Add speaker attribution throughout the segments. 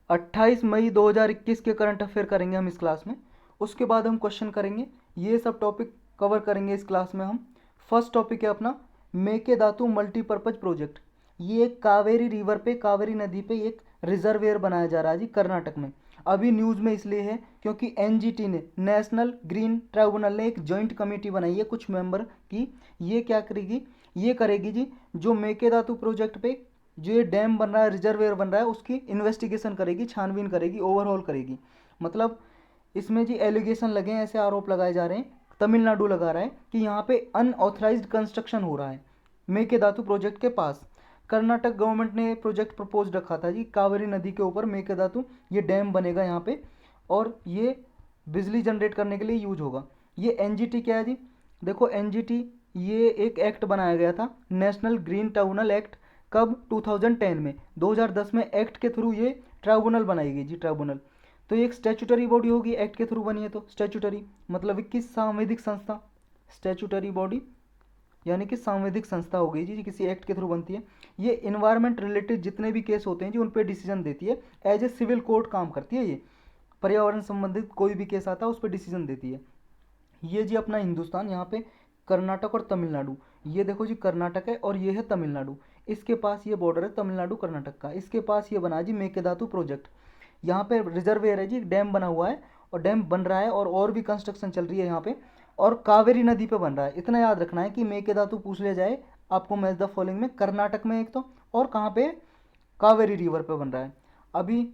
Speaker 1: 28 मई 2021 के current affair करेंगे हम इस क्लास में। उसके बाद हम क्वेश्चन करेंगे, ये सब टॉपिक कवर करेंगे इस क्लास में हम। फर्स्ट टॉपिक है अपना मेकेदातु मल्टीपर्पज प्रोजेक्ट। ये एक कावेरी रिवर पे, कावेरी नदी पे एक रिजर्वेयर बनाया जा रहा है जी कर्नाटक में। अभी न्यूज़ में इसलिए है क्योंकि एनजीटी ने, नेशनल ग्रीन ट्राइब्यूनल ने एक जॉइंट कमेटी बनाई है कुछ मेंबर की। ये क्या करेगी, ये करेगी जी जो मेकेदातु प्रोजेक्ट पे जो ये डैम बन रहा है, रिजर्वेयर बन रहा है, उसकी इन्वेस्टिगेशन करेगी, छानबीन करेगी, ओवरऑल करेगी। मतलब इसमें जी एलिगेशन लगे हैं, ऐसे आरोप लगाए जा रहे हैं, तमिलनाडु लगा रहा है कि यहाँ पे अनऑथराइज्ड कंस्ट्रक्शन हो रहा है मेकेदातु प्रोजेक्ट के पास। कर्नाटक गवर्नमेंट ने प्रोजेक्ट प्रपोज रखा था जी, कावेरी नदी के ऊपर मेकेदातु ये डैम बनेगा यहाँ पे, और ये बिजली जनरेट करने के लिए यूज होगा। ये एनजीटी क्या है जी, देखो एनजीटी ये एक एक्ट बनाया गया था, नेशनल ग्रीन ट्राइब्यूनल एक्ट। कब, 2010 में, 2010 में एक्ट के थ्रू ये ट्राइब्यूनल बनाई गई जी, ट्राइब्यूनल। तो ये एक स्टैट्यूटरी बॉडी होगी, एक्ट के थ्रू बनी है तो स्टैट्यूटरी मतलब कि सांविधिक संस्था, स्टैट्यूटरी बॉडी यानी कि सांविधिक संस्था हो गई जी, किसी एक्ट के थ्रू बनती है। ये इन्वायरमेंट रिलेटेड जितने भी केस होते हैं जी उन पर डिसीजन देती है, एज ए सिविल कोर्ट काम करती है ये। पर्यावरण संबंधित कोई भी केस आता है उस पर डिसीजन देती है। ये जी अपना हिंदुस्तान, यहाँ पे कर्नाटक और तमिलनाडु, ये देखो जी कर्नाटक है और ये है तमिलनाडु, इसके पास ये बॉर्डर है तमिलनाडु कर्नाटक का, इसके पास ये बना जी मेकेदातु प्रोजेक्ट। यहाँ पे रिजर्वेयर है जी, डैम बना हुआ है और डैम बन रहा है और भी कंस्ट्रक्शन चल रही है यहाँ पे, और कावेरी नदी पे बन रहा है। इतना याद रखना है कि मेकेदातु पूछ लिया जाए आपको मैच द फॉलोइंग में, कर्नाटक में एक तो, और कहाँ पे, कावेरी रिवर पे बन रहा है। अभी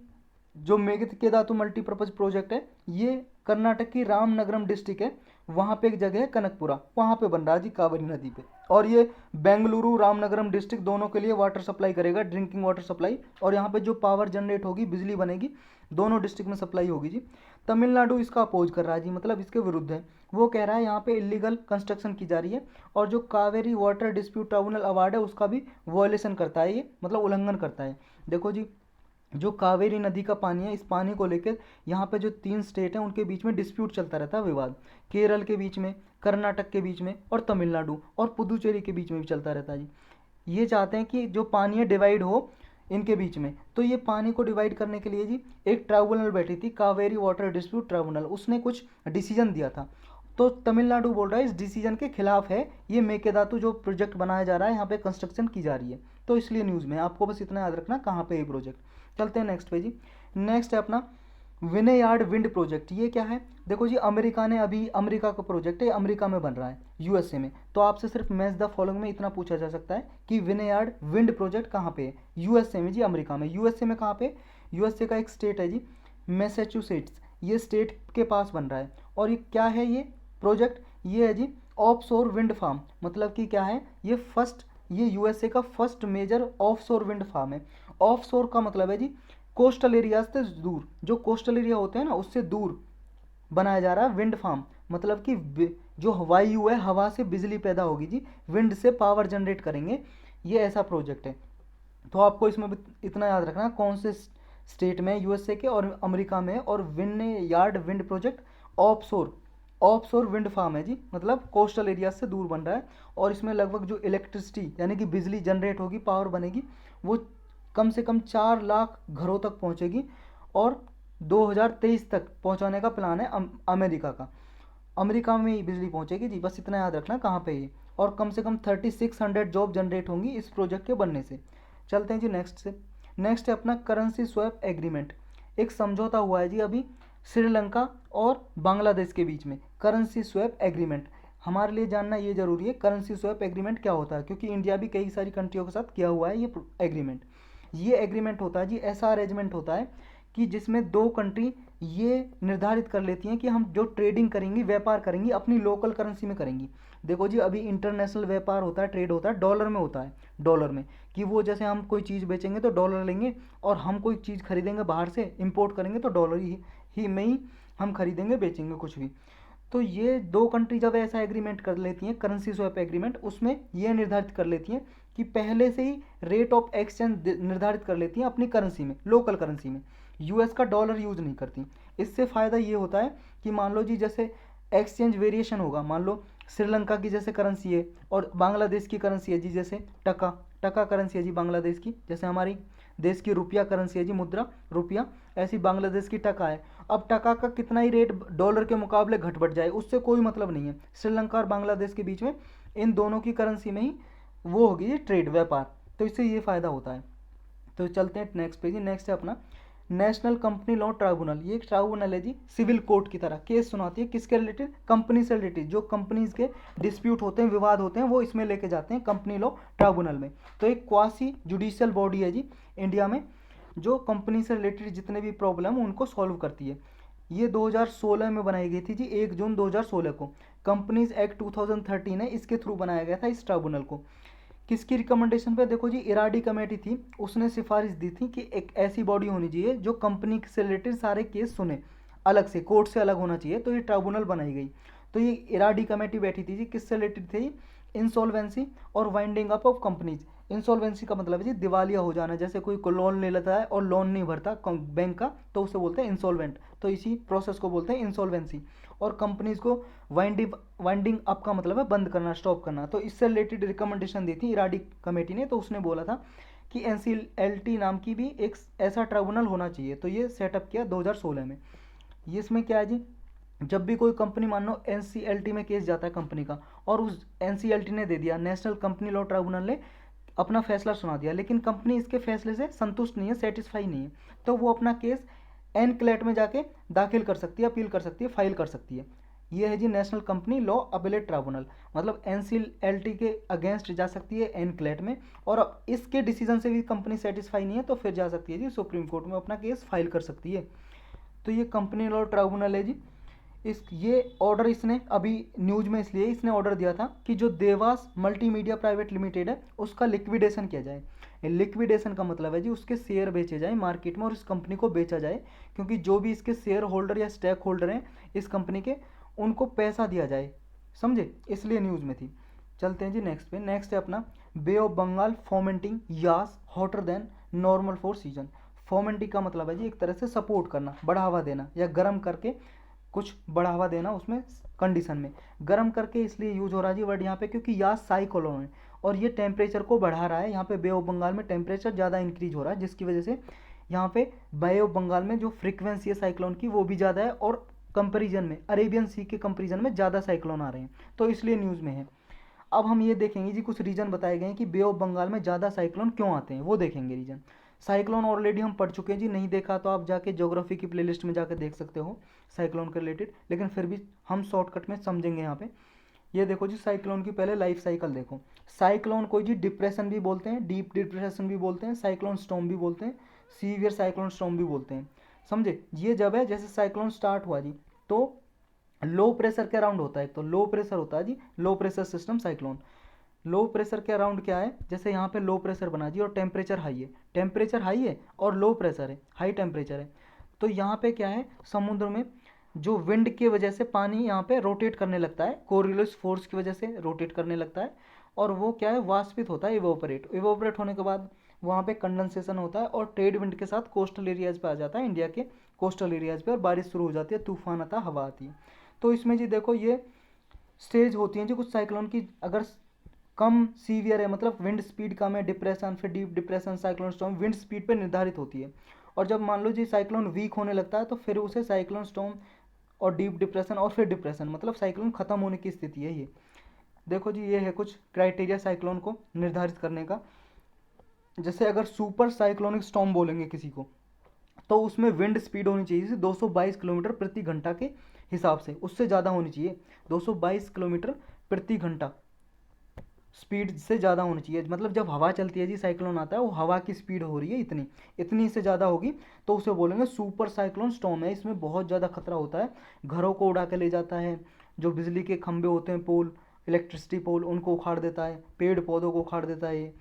Speaker 1: जो मेकेदातु मल्टीपर्पज प्रोजेक्ट है ये कर्नाटक की रामनगरम डिस्ट्रिक्ट है, वहाँ पे एक जगह है कनकपुरा, वहाँ पे बन रहा है जी कावेरी नदी पे। और ये बेंगलुरु रामनगरम डिस्ट्रिक्ट दोनों के लिए वाटर सप्लाई करेगा, ड्रिंकिंग वाटर सप्लाई, और यहाँ पे जो पावर जनरेट होगी, बिजली बनेगी, दोनों डिस्ट्रिक्ट में सप्लाई होगी जी। तमिलनाडु इसका अपोज कर रहा है जी, मतलब इसके विरुद्ध है। वो कह रहा है यहाँ पे इलीगल कंस्ट्रक्शन की जा रही है, और जो Kaveri water dispute tribunal award है उसका भी वॉयलेशन करता है ये, मतलब उल्लंघन करता है। देखो जी जो कावेरी नदी का पानी है, इस पानी को लेकर यहाँ पे जो 3 स्टेट हैं उनके बीच में डिस्प्यूट चलता रहता है, विवाद, केरल के बीच में, कर्नाटक के बीच में, और तमिलनाडु और पुदुचेरी के बीच में भी चलता रहता है जी। ये चाहते हैं कि जो पानी है डिवाइड हो इनके बीच में। तो ये पानी को डिवाइड करने के लिए जी एक ट्राइब्यूनल बैठी थी, कावेरी वाटर डिस्प्यूट ट्राइब्यूनल, उसने कुछ डिसीजन दिया था। तो तमिलनाडु बोल रहा है इस डिसीजन के खिलाफ है ये मेकेदातु जो प्रोजेक्ट बनाया जा रहा है, यहाँ पे कंस्ट्रक्शन की जा रही है, तो इसलिए न्यूज़ में। आपको बस इतना याद रखना कहाँ पे ये प्रोजेक्ट। चलते हैं नेक्स्ट पे जी। नेक्स्ट है अपना विनेयार्ड विंड प्रोजेक्ट। ये क्या है, देखो जी अमेरिका ने, अभी अमेरिका का प्रोजेक्ट है, अमेरिका में बन रहा है, यूएसए में। तो आपसे सिर्फ मैच द फॉलोइंग में इतना पूछा जा सकता है कि विनेयार्ड विंड प्रोजेक्ट कहाँ पे है, यूएसए में जी, अमेरिका में। यूएसए में कहाँ पे, यूएसए का एक स्टेट है जी मैसाचुसेट्स, ये स्टेट के पास बन रहा है। और ये क्या है ये प्रोजेक्ट, ये है जी ऑफशोर विंड फार्म, मतलब कि क्या है ये फर्स्ट, ये यूएसए का first major offshore wind farm है। ऑफशोर का मतलब है जी कोस्टल एरिया से दूर, जो कोस्टल एरिया होते हैं ना उससे दूर बनाया जा रहा है विंड फार्म, मतलब कि जो वायु है, हवा से बिजली पैदा होगी जी, विंड से पावर जनरेट करेंगे, ये ऐसा प्रोजेक्ट है। तो आपको इसमें इतना याद रखना कौन से स्टेट में, यूएसए के और अमेरिका में, और vineyard wind project offshore, offshore wind farm है जी, मतलब कोस्टल एरिया से दूर बन रहा है। और इसमें लगभग जो इलेक्ट्रिसिटी यानी कि बिजली जनरेट होगी, पावर बनेगी, वो कम से कम 4 लाख घरों तक पहुंचेगी, और 2023 तक पहुंचाने का प्लान है अमेरिका का। अमेरिका में ही बिजली पहुंचेगी जी, बस इतना याद रखना कहाँ पे ये। और कम से कम 3600 जॉब जनरेट होंगी इस प्रोजेक्ट के बनने से। चलते हैं जी नेक्स्ट से। नेक्स्ट है अपना करेंसी स्वैप एग्रीमेंट। एक समझौता हुआ है जी अभी श्रीलंका और बांग्लादेश के बीच में, करेंसी स्वैप एग्रीमेंट। हमारे लिए जानना ये जरूरी है करेंसी स्वैप एग्रीमेंट क्या होता है, क्योंकि इंडिया भी कई सारी कंट्रियों के साथ किया हुआ है ये एग्रीमेंट। ये एग्रीमेंट होता है जी, ऐसा अरेंजमेंट होता है कि जिसमें 2 कंट्री ये निर्धारित कर लेती हैं कि हम जो ट्रेडिंग करेंगी, व्यापार करेंगी, अपनी लोकल करेंसी में करेंगी। देखो जी अभी इंटरनेशनल व्यापार होता है, ट्रेड होता है, डॉलर में होता है, डॉलर में, कि वो जैसे हम कोई चीज़ बेचेंगे तो डॉलर लेंगे, और हम कोई चीज़ खरीदेंगे बाहर से, इंपोर्ट करेंगे तो डॉलर ही में ही हम खरीदेंगे बेचेंगे कुछ भी। तो ये 2 कंट्री जब ऐसा एग्रीमेंट कर लेती हैं, करेंसी स्वैप एग्रीमेंट, उसमें ये निर्धारित कर लेती हैं कि पहले से ही रेट ऑफ एक्सचेंज निर्धारित कर लेती हैं अपनी करेंसी में, लोकल करेंसी में, यूएस का डॉलर यूज नहीं करती। इससे फ़ायदा ये होता है कि मान लो जी जैसे एक्सचेंज वेरिएशन होगा, मान लो श्रीलंका की जैसे करेंसी है और बांग्लादेश की करेंसी है जी, जैसे टका, टका करेंसी है जी बांग्लादेश की, जैसे हमारी देश की रुपया करेंसी है जी, मुद्रा रुपया। ऐसी बांग्लादेश की टका है। अब टका का कितना ही रेट डॉलर के मुकाबले घट बढ़ जाए उससे कोई मतलब नहीं है। श्रीलंका और बांग्लादेश के बीच में इन दोनों की करेंसी में ही वो होगी जी ट्रेड, व्यापार, तो इससे ये फ़ायदा होता है। तो चलते हैं नेक्स्ट पेज। नेक्स्ट है अपना नेशनल कंपनी लॉ ट्राइब्यूनल। ये एक ट्राइब्यूनल है जी, सिविल कोर्ट की तरह केस सुनाती है। किसके रिलेटेड? कंपनी से रिलेटेड। जो कंपनीज के डिस्प्यूट होते हैं, विवाद होते हैं, वो इसमें लेके जाते हैं कंपनी लॉ ट्राइब्यूनल में। तो एक क्वासी जुडिशियल बॉडी है जी इंडिया में, जो कंपनी से रिलेटेड जितने भी प्रॉब्लम उनको सॉल्व करती है। ये 2016 में बनाई गई थी जी, 1 जून 2016 को। कंपनीज एक्ट 2013 है, इसके थ्रू बनाया गया था इस ट्राइब्यूनल को। किसकी रिकमेंडेशन पे? देखो जी, इराडी कमेटी थी, उसने सिफारिश दी थी कि एक ऐसी बॉडी होनी चाहिए जो कंपनी से रिलेटेड सारे केस सुने, अलग से, कोर्ट से अलग होना चाहिए। तो ये ट्राइब्यूनल बनाई गई। तो ये इराडी कमेटी बैठी थी जी, किससे रिलेटेड थी? इंसॉल्वेंसी और winding up of companies. Insolvency का मतलब है जी दिवालिया हो जाना। जैसे कोई को लोन ले लेता है और लोन नहीं भरता बैंक का, तो उसे बोलते हैं इंसॉल्वेंट। तो इसी प्रोसेस को बोलते हैं इंसॉल्वेंसी। और कंपनीज को वाइंडिंग अप का मतलब है बंद करना, स्टॉप करना। तो इससे रिलेटेड रिकमेंडेशन दी थी इराडी कमेटी ने। तो उसने बोला था कि एनसीएलटी नाम की भी एक ऐसा ट्राइब्यूनल होना चाहिए। तो ये सेटअप किया 2016 में। ये इसमें क्या है जी, जब भी कोई कंपनी मान लो एनसीएलटी में केस जाता है कंपनी का, और उस एनसीएलटी ने दे दिया, नेशनल कंपनी लॉ ट्राइब्यूनल ने अपना फैसला सुना दिया, लेकिन कंपनी इसके फैसले से संतुष्ट नहीं है, सेटिस्फाई नहीं है, तो वो अपना केस एनक्लेट में जाके दाखिल कर सकती है, अपील कर सकती है, फाइल कर सकती है। ये है जी national company law appellate tribunal. मतलब एनसीएलटी के अगेंस्ट जा सकती है एनक्लेट में, और अब इसके डिसीजन से भी कंपनी सेटिस्फाई नहीं है तो फिर जा सकती है जी सुप्रीम कोर्ट में, अपना केस फाइल कर सकती है। तो ये कंपनी लॉ ट्राइब्यूनल है जी। ये ऑर्डर इसने अभी न्यूज में इसलिए इसने ऑर्डर दिया था कि जो देवास मल्टीमीडिया प्राइवेट लिमिटेड है उसका लिक्विडेशन किया जाए। लिक्विडेशन का मतलब है जी उसके शेयर बेचे जाए मार्केट में और इस कंपनी को बेचा जाए, क्योंकि जो भी इसके शेयर होल्डर या स्टेक होल्डर हैं इस कंपनी के, उनको पैसा दिया जाए, समझे, इसलिए न्यूज़ में थी। चलते हैं जी नेक्स्ट पे। नेक्स्ट है अपना bay of Bengal fomenting Yaas hotter than normal for season. Fomenting का मतलब है जी एक तरह से सपोर्ट करना, बढ़ावा देना, या गर्म करके कुछ बढ़ावा देना उसमें कंडीशन में। गर्म करके इसलिए यूज हो रहा है जी वर्ड यहाँ पे, क्योंकि यास साइक्लोन है और ये टेम्परेचर को बढ़ा रहा है। यहाँ पे बे ऑफ बंगाल में टेम्परेचर ज़्यादा इंक्रीज हो रहा है, जिसकी वजह से यहाँ पे बे ऑफ बंगाल में जो फ्रीक्वेंसी है साइक्लोन की वो भी ज़्यादा है, और कंपेरिजन में अरेबियन सी के कंपेरिजन में ज़्यादा साइक्लोन आ रहे हैं, तो इसलिए न्यूज़ में है। अब हम ये देखेंगे जी कुछ रीजन बताए गए हैं कि बे ऑफ बंगाल में ज़्यादा साइक्लोन क्यों आते हैं, वो देखेंगे रीजन। साइक्लोन ऑलरेडी हम पढ़ चुके हैं जी, नहीं देखा तो आप जाके ज्योग्राफी की प्लेलिस्ट में जाकर देख सकते हो साइक्लोन के रिलेटेड, लेकिन फिर भी हम शॉर्टकट में समझेंगे यहाँ पे। ये देखो जी साइक्लोन की पहले लाइफ साइकिल देखो। साइक्लोन को जी डिप्रेशन भी बोलते हैं, डीप डिप्रेशन भी बोलते हैं, साइक्लोन स्टॉर्म भी बोलते हैं, सीवियर साइक्लोन स्टॉर्म भी बोलते हैं, समझे। ये जब है जैसे साइक्लोन स्टार्ट हुआ जी तो लो प्रेशर के अराउंड होता है, तो लो प्रेशर होता है जी, low pressure system cyclone. Low pressure के अराउंड क्या है, जैसे यहाँ पे लो प्रेशर बना जी और टेम्परेचर हाई है, टेम्परेचर हाई है और लो प्रेशर है, हाई टेम्परेचर है, तो यहाँ पे क्या है, समुद्र में जो विंड की वजह से पानी यहाँ पे रोटेट करने लगता है, कोरियोलिस फोर्स की वजह से रोटेट करने लगता है, और वो क्या है, वाष्पित होता है, इवोपरेट होने के बाद वहाँ पे कंडेंसेशन होता है और ट्रेड विंड के साथ कोस्टल एरियाज पे आ जाता है, इंडिया के कोस्टल एरियाज पे, और बारिश शुरू हो जाती है, तूफान आता, हवा आती है। तो इसमें जी देखो ये स्टेज होती हैं जी कुछ साइक्लोन की। अगर कम सीवियर है, मतलब विंड स्पीड कम है, डिप्रेशन, फिर deep depression, cyclone storm wind speed पे निर्धारित होती है। और जब मान लो जी साइक्लोन वीक होने लगता है तो फिर उसे साइक्लोन स्टॉर्म और डीप डिप्रेशन और फिर डिप्रेशन, मतलब साइक्लोन खत्म होने की स्थिति है ये। देखो जी ये है कुछ क्राइटेरिया साइक्लोन को निर्धारित करने का। जैसे अगर सुपर साइक्लोनिक स्टॉर्म बोलेंगे किसी को, तो उसमें विंड स्पीड होनी चाहिए 222 किलोमीटर प्रति घंटा के हिसाब से, उससे ज़्यादा होनी चाहिए, 222 किलोमीटर प्रति घंटा स्पीड से ज़्यादा होनी चाहिए। मतलब जब हवा चलती है जी, साइक्लोन आता है, वो हवा की स्पीड हो रही है इतनी, इतनी से ज़्यादा होगी तो उसे बोलेंगे सुपर साइक्लोन स्टॉर्म है। इसमें बहुत ज़्यादा खतरा होता है, घरों को उड़ा के ले जाता है, जो बिजली के खंभे होते हैं, पोल, इलेक्ट्रिसिटी पोल, उनको उखाड़ देता है, पेड़ पौधों को उखाड़ देता है ये।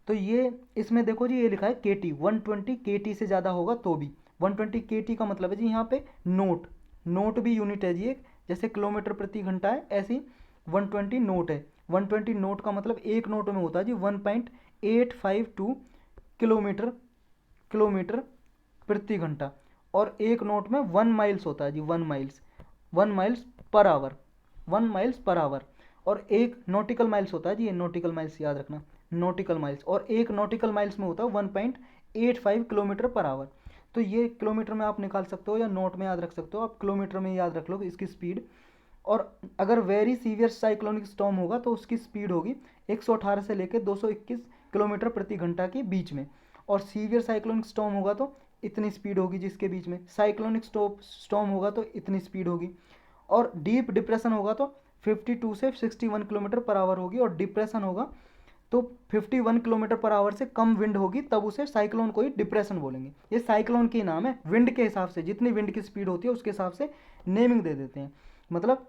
Speaker 1: तो ये इसमें देखो जी ये लिखा है KT 120 KT से ज़्यादा होगा तो भी। 120 KT का मतलब है जी यहाँ पे नोट, नोट भी यूनिट है जी एक, जैसे किलोमीटर प्रति घंटा है ऐसी 120 नोट है। 120 नोट का मतलब एक नोट में होता है जी 1.852 किलोमीटर किलोमीटर प्रति घंटा, और एक नोट में 1 माइल्स होता है जी, 1 miles per hour, 1 miles per hour. और एक नॉटिकल माइल्स होता है जी, ये नॉटिकल माइल्स याद रखना, नॉटिकल माइल्स, और एक नॉटिकल माइल्स में होता है 85 किलोमीटर पर आवर। तो ये किलोमीटर में आप निकाल सकते हो या नोट में याद रख सकते हो, आप किलोमीटर में याद रख लो इसकी स्पीड। और अगर वेरी सीवियर साइक्लोनिक स्टॉर्म होगा तो उसकी स्पीड होगी 118 से लेकर 221 किलोमीटर प्रति घंटा के बीच में। और सीवियर साइक्लोनिक स्टॉर्म होगा तो इतनी स्पीड होगी जिसके बीच में, साइक्लोनिक स्टॉर्म होगा तो इतनी स्पीड होगी। और डीप डिप्रेशन होगा तो 52 से 61 किलोमीटर पर आवर होगी। और डिप्रेशन होगा तो 51 किलोमीटर पर आवर से कम विंड होगी, तब उसे साइक्लोन को ही डिप्रेशन बोलेंगे। ये साइक्लोन के नाम है, विंड के हिसाब से जितनी विंड की स्पीड होती है उसके हिसाब से नेमिंग दे देते हैं। मतलब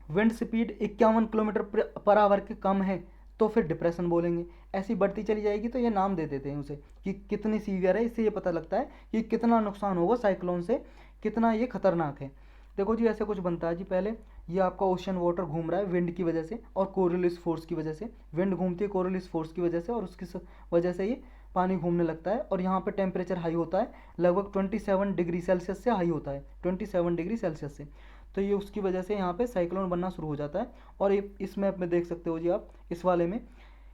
Speaker 1: wind speed 51 kilometre per hour के कम है तो फिर डिप्रेशन बोलेंगे। ऐसी बढ़ती चली जाएगी तो ये नाम दे देते हैं उसे कि कितनी सीवियर है। इससे ये पता लगता है कि कितना नुकसान होगा साइक्लोन से, कितना ये खतरनाक है। देखो जी ऐसे कुछ बनता है जी। पहले ये आपका ओशन वाटर घूम रहा है विंड की वजह से और कोरियोलिस फोर्स की वजह से। विंड घूमती है कोरियोलिस फोर्स की वजह से और उसकी वजह से ये पानी घूमने लगता है। और यहाँ पे टेम्परेचर हाई होता है, लगभग 27 डिग्री सेल्सियस से हाई होता है, 27 डिग्री सेल्सियस से। तो ये उसकी वजह से यहाँ पे साइक्लोन बनना शुरू हो जाता है। और ये इस मैप में देख सकते हो जी आप, इस वाले में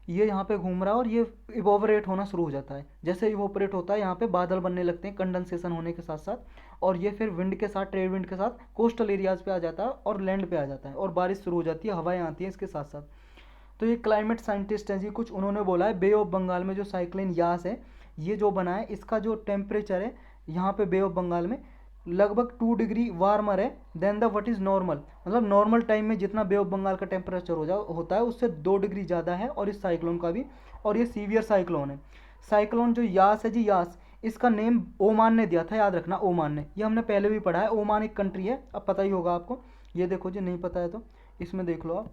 Speaker 1: ये यहाँ पे घूम रहा है और ये इवोपरेट होना शुरू हो जाता है। जैसे इवोपरेट होता है यहाँ पे बादल बनने लगते हैं कंडेंसेशन होने के साथ साथ, और ये फिर विंड के साथ, ट्रेड विंड के साथ कोस्टल एरियाज पे आ जाता है और लैंड पे आ जाता है और बारिश शुरू हो जाती है, हवाएं आती हैं इसके साथ साथ। तो ये क्लाइमेट साइंटिस्ट हैं जी कुछ, उन्होंने बोला है बे ऑफ बंगाल में जो साइक्लोन यास है ये जो बना है इसका जो टेम्परेचर है यहाँ पे बे ऑफ बंगाल में लगभग 2 डिग्री वार्मर है then the what is normal. मतलब नॉर्मल टाइम में जितना बे ऑफ बंगाल का टेम्परेचर होता है उससे 2 डिग्री ज़्यादा है, और इस साइक्लोन का भी। और ये सीवियर साइक्लोन है। साइक्लोन जो यास है जी, यास इसका नेम ओमान ने दिया था, याद रखना ओमान ने। ये हमने पहले भी पढ़ा है, ओमान एक कंट्री है, अब पता ही होगा आपको। ये देखो जी, नहीं पता है तो इसमें देख लो आप,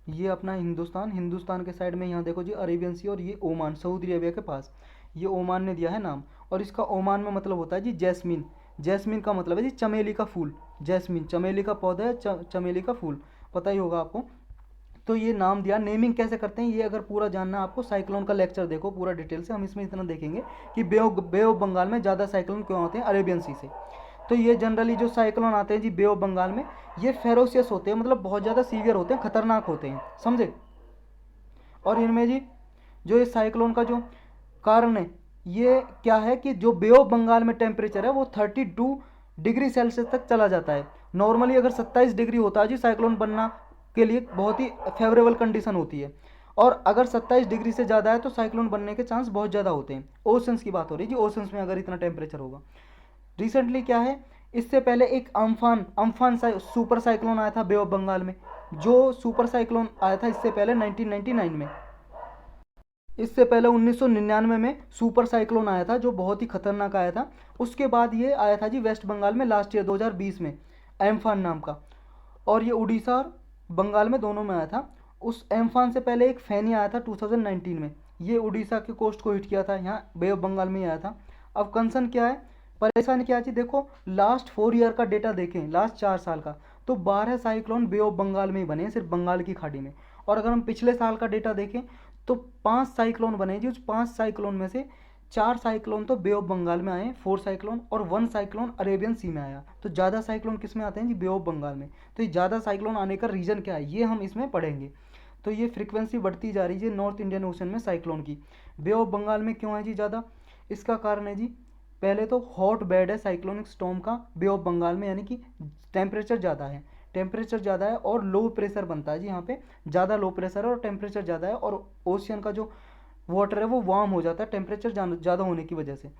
Speaker 1: ये अपना हिंदुस्तान, हिंदुस्तान के साइड में यहाँ देखो जी अरेबियन सी, और ये ओमान सऊदी अरेबिया के पास, ये ओमान ने दिया है नाम। और इसका ओमान में मतलब होता है जी जैस्मीन। जैस्मीन का मतलब है जी चमेली का फूल। जैस्मीन चमेली का पौधा है, चमेली का फूल, पता ही होगा आपको। तो ये नाम दिया। नेमिंग कैसे करते हैं ये अगर पूरा जानना है आपको, साइक्लोन का लेक्चर देखो पूरा डिटेल से। हम इसमें इतना देखेंगे कि बे ऑफ बंगाल में ज़्यादा साइक्लोन क्यों होते हैं अरेबियन सी से। तो ये जनरली जो साइक्लोन आते हैं जी बे ऑफ बंगाल में, ये फेरोसियस होते हैं, मतलब बहुत ज़्यादा सीवियर होते हैं, खतरनाक होते हैं, समझे। और इनमें जी जो ये साइक्लोन का जो कारण है ये क्या है कि जो बे ऑफ बंगाल में टेम्परेचर है वो 32 डिग्री सेल्सियस तक चला जाता है। नॉर्मली अगर 27 डिग्री होता है जी साइक्लोन बनना के लिए बहुत ही फेवरेबल कंडीशन होती है। और अगर 27 डिग्री से ज़्यादा है तो साइक्लोन बनने के चांस बहुत ज़्यादा होते हैं। ओशंस की बात हो रही है जी, ओशंस में अगर इतना टेम्परेचर होगा। रिसेंटली क्या है, इससे पहले एक अम्फान अम्फान सुपर साइक्लोन आया था बे ऑफ बंगाल में। जो सुपर साइक्लोन आया था इससे पहले 1999 में, इससे पहले 1999 में सुपर साइक्लोन आया था जो बहुत ही खतरनाक आया था। उसके बाद ये आया था जी वेस्ट बंगाल में लास्ट ईयर 2020 में, एम्फान नाम का। और ये उड़ीसा और बंगाल में दोनों में आया था। उस एम्फान से पहले एक फैनी आया था 2019 में, ये उड़ीसा के कोस्ट को हिट किया था, यहाँ बे ऑफ बंगाल में ही आया था। अब कंसर्न क्या है, परेशानी क्या है जी, देखो लास्ट 4 ईयर का डेटा देखें, लास्ट 4 साल का, तो 12 साइक्लोन बे ऑफ बंगाल में ही बने हैं, सिर्फ बंगाल की खाड़ी में। और अगर हम पिछले साल का डेटा देखें तो 5 साइक्लोन बने जी, उस 5 साइक्लोन में से 4 साइक्लोन तो बे ऑफ बंगाल में आए, 4 साइक्लोन, और 1 साइक्लोन अरेबियन सी में आया। तो ज़्यादा साइक्लोन किस में आते हैं जी, बे ऑफ बंगाल में। तो ये ज़्यादा साइक्लोन आने का रीज़न क्या है ये हम इसमें पढ़ेंगे। तो ये फ्रीक्वेंसी बढ़ती जा रही है नॉर्थ इंडियन ओशन में साइक्लोन की। बे ऑफ बंगाल में क्यों है जी ज़्यादा, इसका कारण है जी पहले तो हॉट बेड है साइक्लोनिक स्टॉर्म का बे ऑफ बंगाल में, यानी कि टेम्परेचर ज़्यादा है, टेम्परेचर ज़्यादा है और लो प्रेशर बनता है जी यहाँ पे, ज़्यादा लो प्रेशर है और टेम्परेचर ज़्यादा है। और ओशियन का जो वाटर है वो वार्म हो जाता है टेम्परेचर ज़्यादा होने की वजह से।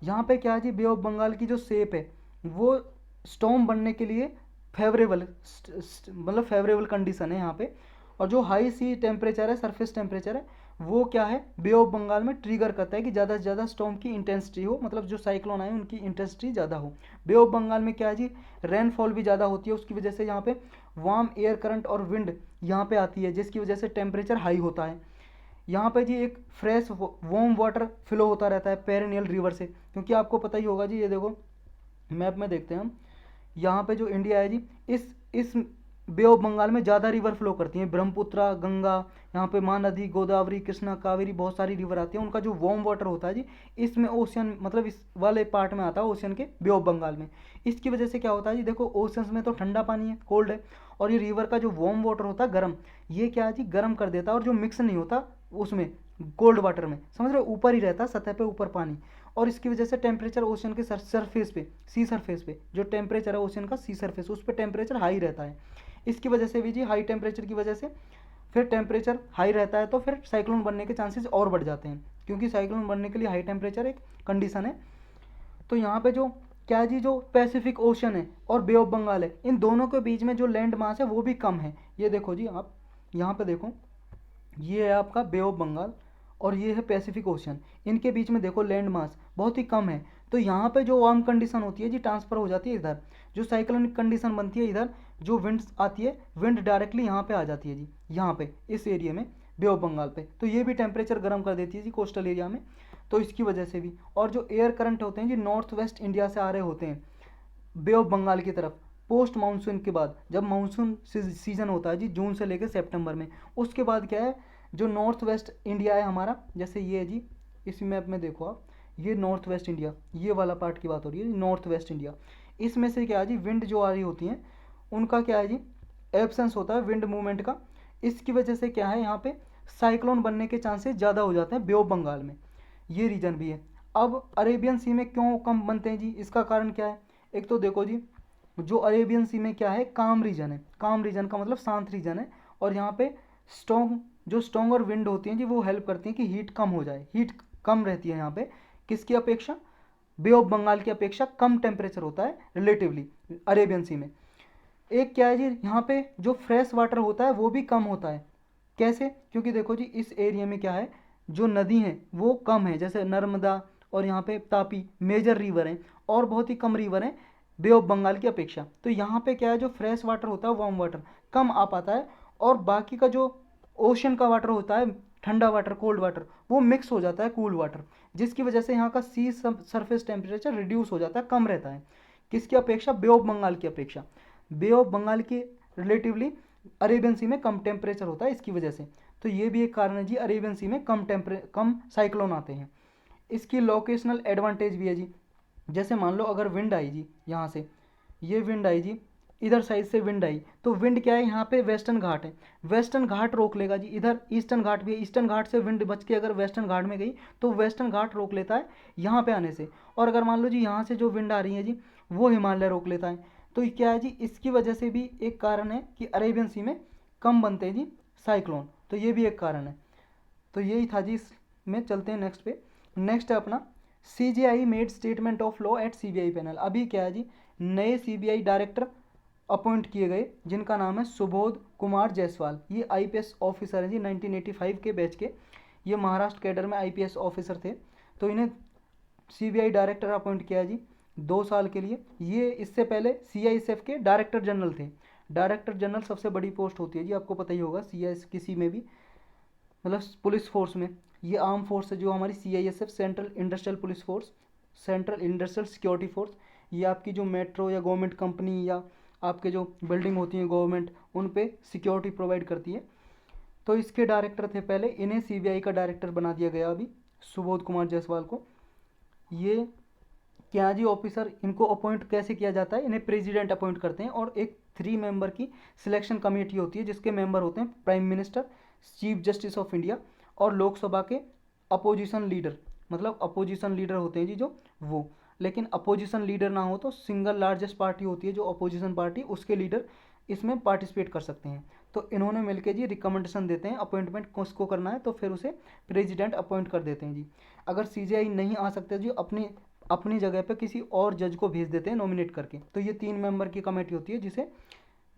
Speaker 1: यहाँ पे क्या है जी, बे ऑफ बंगाल की जो शेप है वो स्टॉर्म बनने के लिए फेवरेबल, मतलब फेवरेबल कंडीशन है यहाँ पे। और जो हाई सी टेम्परेचर है, सरफेस टेम्परेचर है, वो क्या है बे ऑफ बंगाल में ट्रिगर करता है कि ज़्यादा से ज़्यादा स्टॉर्म की इंटेंसिटी हो, मतलब जो साइक्लोन आए उनकी इंटेंसिटी ज़्यादा हो। बे ऑफ बंगाल में क्या है जी, रेनफॉल भी ज़्यादा होती है, उसकी वजह से यहाँ पे वार्म एयर करंट और विंड यहाँ पे आती है, जिसकी वजह से टेम्परेचर हाई होता है। यहाँ पे जी एक फ्रेश वार्म वाटर फ्लो होता रहता है पेरिनियल रिवर से, क्योंकि आपको पता ही होगा जी, ये देखो मैप में देखते हैं हम, यहाँ पे जो इंडिया है जी, इस बे ऑफ बंगाल में ज़्यादा रिवर फ्लो करती हैं, ब्रह्मपुत्रा, गंगा, यहाँ पे महानदी, गोदावरी, कृष्णा, कावेरी, बहुत सारी रिवर आती हैं। उनका जो वार्म वाटर होता है जी, इसमें ओशियन, मतलब इस वाले पार्ट में आता है ओशियन के बे ऑफ बंगाल में। इसकी वजह से क्या होता है जी, देखो ओशियंस में तो ठंडा पानी है, कोल्ड है, और ये रिवर का जो वार्म वाटर होता है गर्म, ये क्या है जी गर्म कर देता है, और जो मिक्स नहीं होता उसमें कोल्ड वाटर में, समझ रहे हो, ऊपर ही रहता है, सतह पे ऊपर पानी। और इसकी वजह से टेम्परेचर ओशन के सरफेस पे, सी सरफेस पे जो टेम्परेचर है ओशन का, सी सरफेस उस पर टेम्परेचर हाई रहता है। इसकी वजह से भी जी हाई टेम्परेचर की वजह से फिर टेम्परेचर हाई रहता है तो फिर साइक्लोन बनने के चांसेस और बढ़ जाते हैं, क्योंकि साइक्लोन बनने के लिए हाई टेम्परेचर एक कंडीशन है। तो यहाँ पे जो क्या जी, जो पैसिफिक ओशन है और बे ऑफ बंगाल है, इन दोनों के बीच में जो लैंड मास है वो भी कम है। ये देखो जी, आप यहाँ पे देखो, ये है आपका बे ऑफ बंगाल और ये है पैसिफिक ओशन, इनके बीच में देखो लैंड मास बहुत ही कम है। तो यहाँ पे जो वार्म कंडीशन होती है जी ट्रांसफ़र हो जाती है इधर, जो साइक्लोनिक कंडीशन बनती है इधर, जो विंड आती है, विंड डायरेक्टली यहाँ पे आ जाती है जी, यहाँ पे इस एरिया में बे ऑफ बंगाल पे। तो ये भी टेम्परेचर गर्म कर देती है जी कोस्टल एरिया में, तो इसकी वजह से भी। और जो एयर करंट होते हैं जी नॉर्थ वेस्ट इंडिया से आ रहे होते हैं बे ऑफ बंगाल की तरफ, पोस्ट मानसून के बाद, जब मानसून सीजन होता है जी जून से लेकर सितंबर में, उसके बाद क्या है, जो नॉर्थ वेस्ट इंडिया है हमारा, जैसे ये है जी, इस मैप में देखो आप, ये नॉर्थ वेस्ट इंडिया, ये वाला पार्ट की बात हो रही है नॉर्थ वेस्ट इंडिया, इसमें से क्या है जी, विंड जो आ रही होती हैं उनका क्या है जी, एब्सेंस होता है विंड मूवमेंट का। इसकी वजह से क्या है, यहाँ पे साइक्लोन बनने के चांसेस ज़्यादा हो जाते हैं बे ऑफ बंगाल में, ये रीजन भी है। अब अरेबियन सी में क्यों कम बनते हैं जी, इसका कारण क्या है, एक तो देखो जी, जो अरेबियन सी में क्या है, काम रीजन है, काम रीजन का मतलब शांत रीजन है, और यहाँ पे स्ट्रॉन्गर विंड होती हैं जी, वो हेल्प करती हैं कि हीट कम हो जाए, हीट कम रहती है यहाँ पे, किसकी अपेक्षा, बे ऑफ बंगाल की अपेक्षा कम टेम्परेचर होता है रिलेटिवली अरेबियन सी में। एक क्या है जी, यहाँ पे जो फ्रेश वाटर होता है वो भी कम होता है। कैसे, क्योंकि देखो जी इस एरिया में क्या है, जो नदी हैं वो कम है, जैसे नर्मदा और यहाँ पे तापी मेजर रिवर हैं, और बहुत ही कम रिवर हैं बे ऑफ बंगाल की अपेक्षा। तो यहाँ पे क्या है, जो फ्रेश वाटर होता है वार्म वाटर कम आ पाता है, और बाकी का जो ओशन का वाटर होता है, ठंडा वाटर कोल्ड वाटर, वो मिक्स हो जाता है कूल वाटर, जिसकी वजह से यहाँ का सी सरफेस टेम्परेचर रिड्यूस हो जाता है, कम रहता है, किसकी अपेक्षा, बे ऑफ बंगाल की अपेक्षा। बे ऑफ बंगाल की रिलेटिवली अरेबियन सी में कम टेम्परेचर होता है इसकी वजह से। तो ये भी एक कारण है जी, अरेबियन सी में कम साइक्लोन आते हैं। इसकी लोकेशनल एडवांटेज भी है जी, जैसे मान लो अगर विंड आई जी, यहाँ से ये विंड आई जी, इधर साइड से विंड आई, तो विंड क्या है, यहाँ पे वेस्टर्न घाट है, वेस्टर्न घाट रोक लेगा जी, इधर ईस्टर्न घाट भी है, ईस्टर्न घाट से विंड बच के अगर वेस्टर्न घाट में गई तो वेस्टर्न घाट रोक लेता है यहाँ पे आने से। और अगर मान लो जी यहाँ से जो विंड आ रही है जी, वो हिमालय रोक लेता है। तो ये क्या है जी, इसकी वजह से भी एक कारण है कि अरेबियन सी में कम बनते हैं जी साइक्लोन, तो ये भी एक कारण है। तो यही था जी, इसमें चलते हैं नेक्स्ट पे। नेक्स्ट है अपना CJI made statement of law at CBI panel. अभी क्या है जी, नए CBI डायरेक्टर अपॉइंट किए गए, जिनका नाम है सुबोध कुमार जायसवाल। ये IPS ऑफिसर हैं जी, 1985 के बैच के, ये महाराष्ट्र कैडर में IPS ऑफिसर थे। तो इन्हें CBI डायरेक्टर अपॉइंट किया जी 2 साल के लिए। ये इससे पहले CISF के डायरेक्टर जनरल थे। डायरेक्टर जनरल सबसे बड़ी पोस्ट होती है जी, आपको पता ही होगा, CIS किसी में भी, मतलब पुलिस फोर्स में, ये आर्म फोर्स है जो हमारी CISF, central industrial police force, central industrial security force. ये आपकी जो मेट्रो या गवर्नमेंट कंपनी या आपके जो बिल्डिंग होती हैं गवर्नमेंट, उन पे सिक्योरिटी प्रोवाइड करती है। तो इसके डायरेक्टर थे पहले, इन्हें CBI का डायरेक्टर बना दिया गया अभी, सुबोध कुमार जायसवाल को। ये क्या जी ऑफिसर, इनको अपॉइंट कैसे किया जाता है, इन्हें प्रेसिडेंट अपॉइंट करते हैं, और एक 3 मेंबर की सिलेक्शन कमेटी होती है, जिसके मेंबर होते हैं prime minister, chief justice of India, और लोकसभा के अपोजिशन लीडर, मतलब अपोजिशन लीडर होते हैं जी जो, वो। लेकिन अपोजिशन लीडर ना हो तो सिंगल लार्जेस्ट पार्टी होती है जो अपोजिशन पार्टी, उसके लीडर इसमें पार्टिसिपेट कर सकते हैं। तो इन्होंने मिलकर जी रिकमेंडेशन देते हैं अपॉइंटमेंट किसको करना है, तो फिर उसे प्रेसिडेंट अपॉइंट कर देते हैं जी। अगर CJI नहीं आ सकते जी, अपनी अपनी जगह पे किसी और जज को भेज देते हैं नॉमिनेट करके। तो ये 3 मेंबर की कमेटी होती है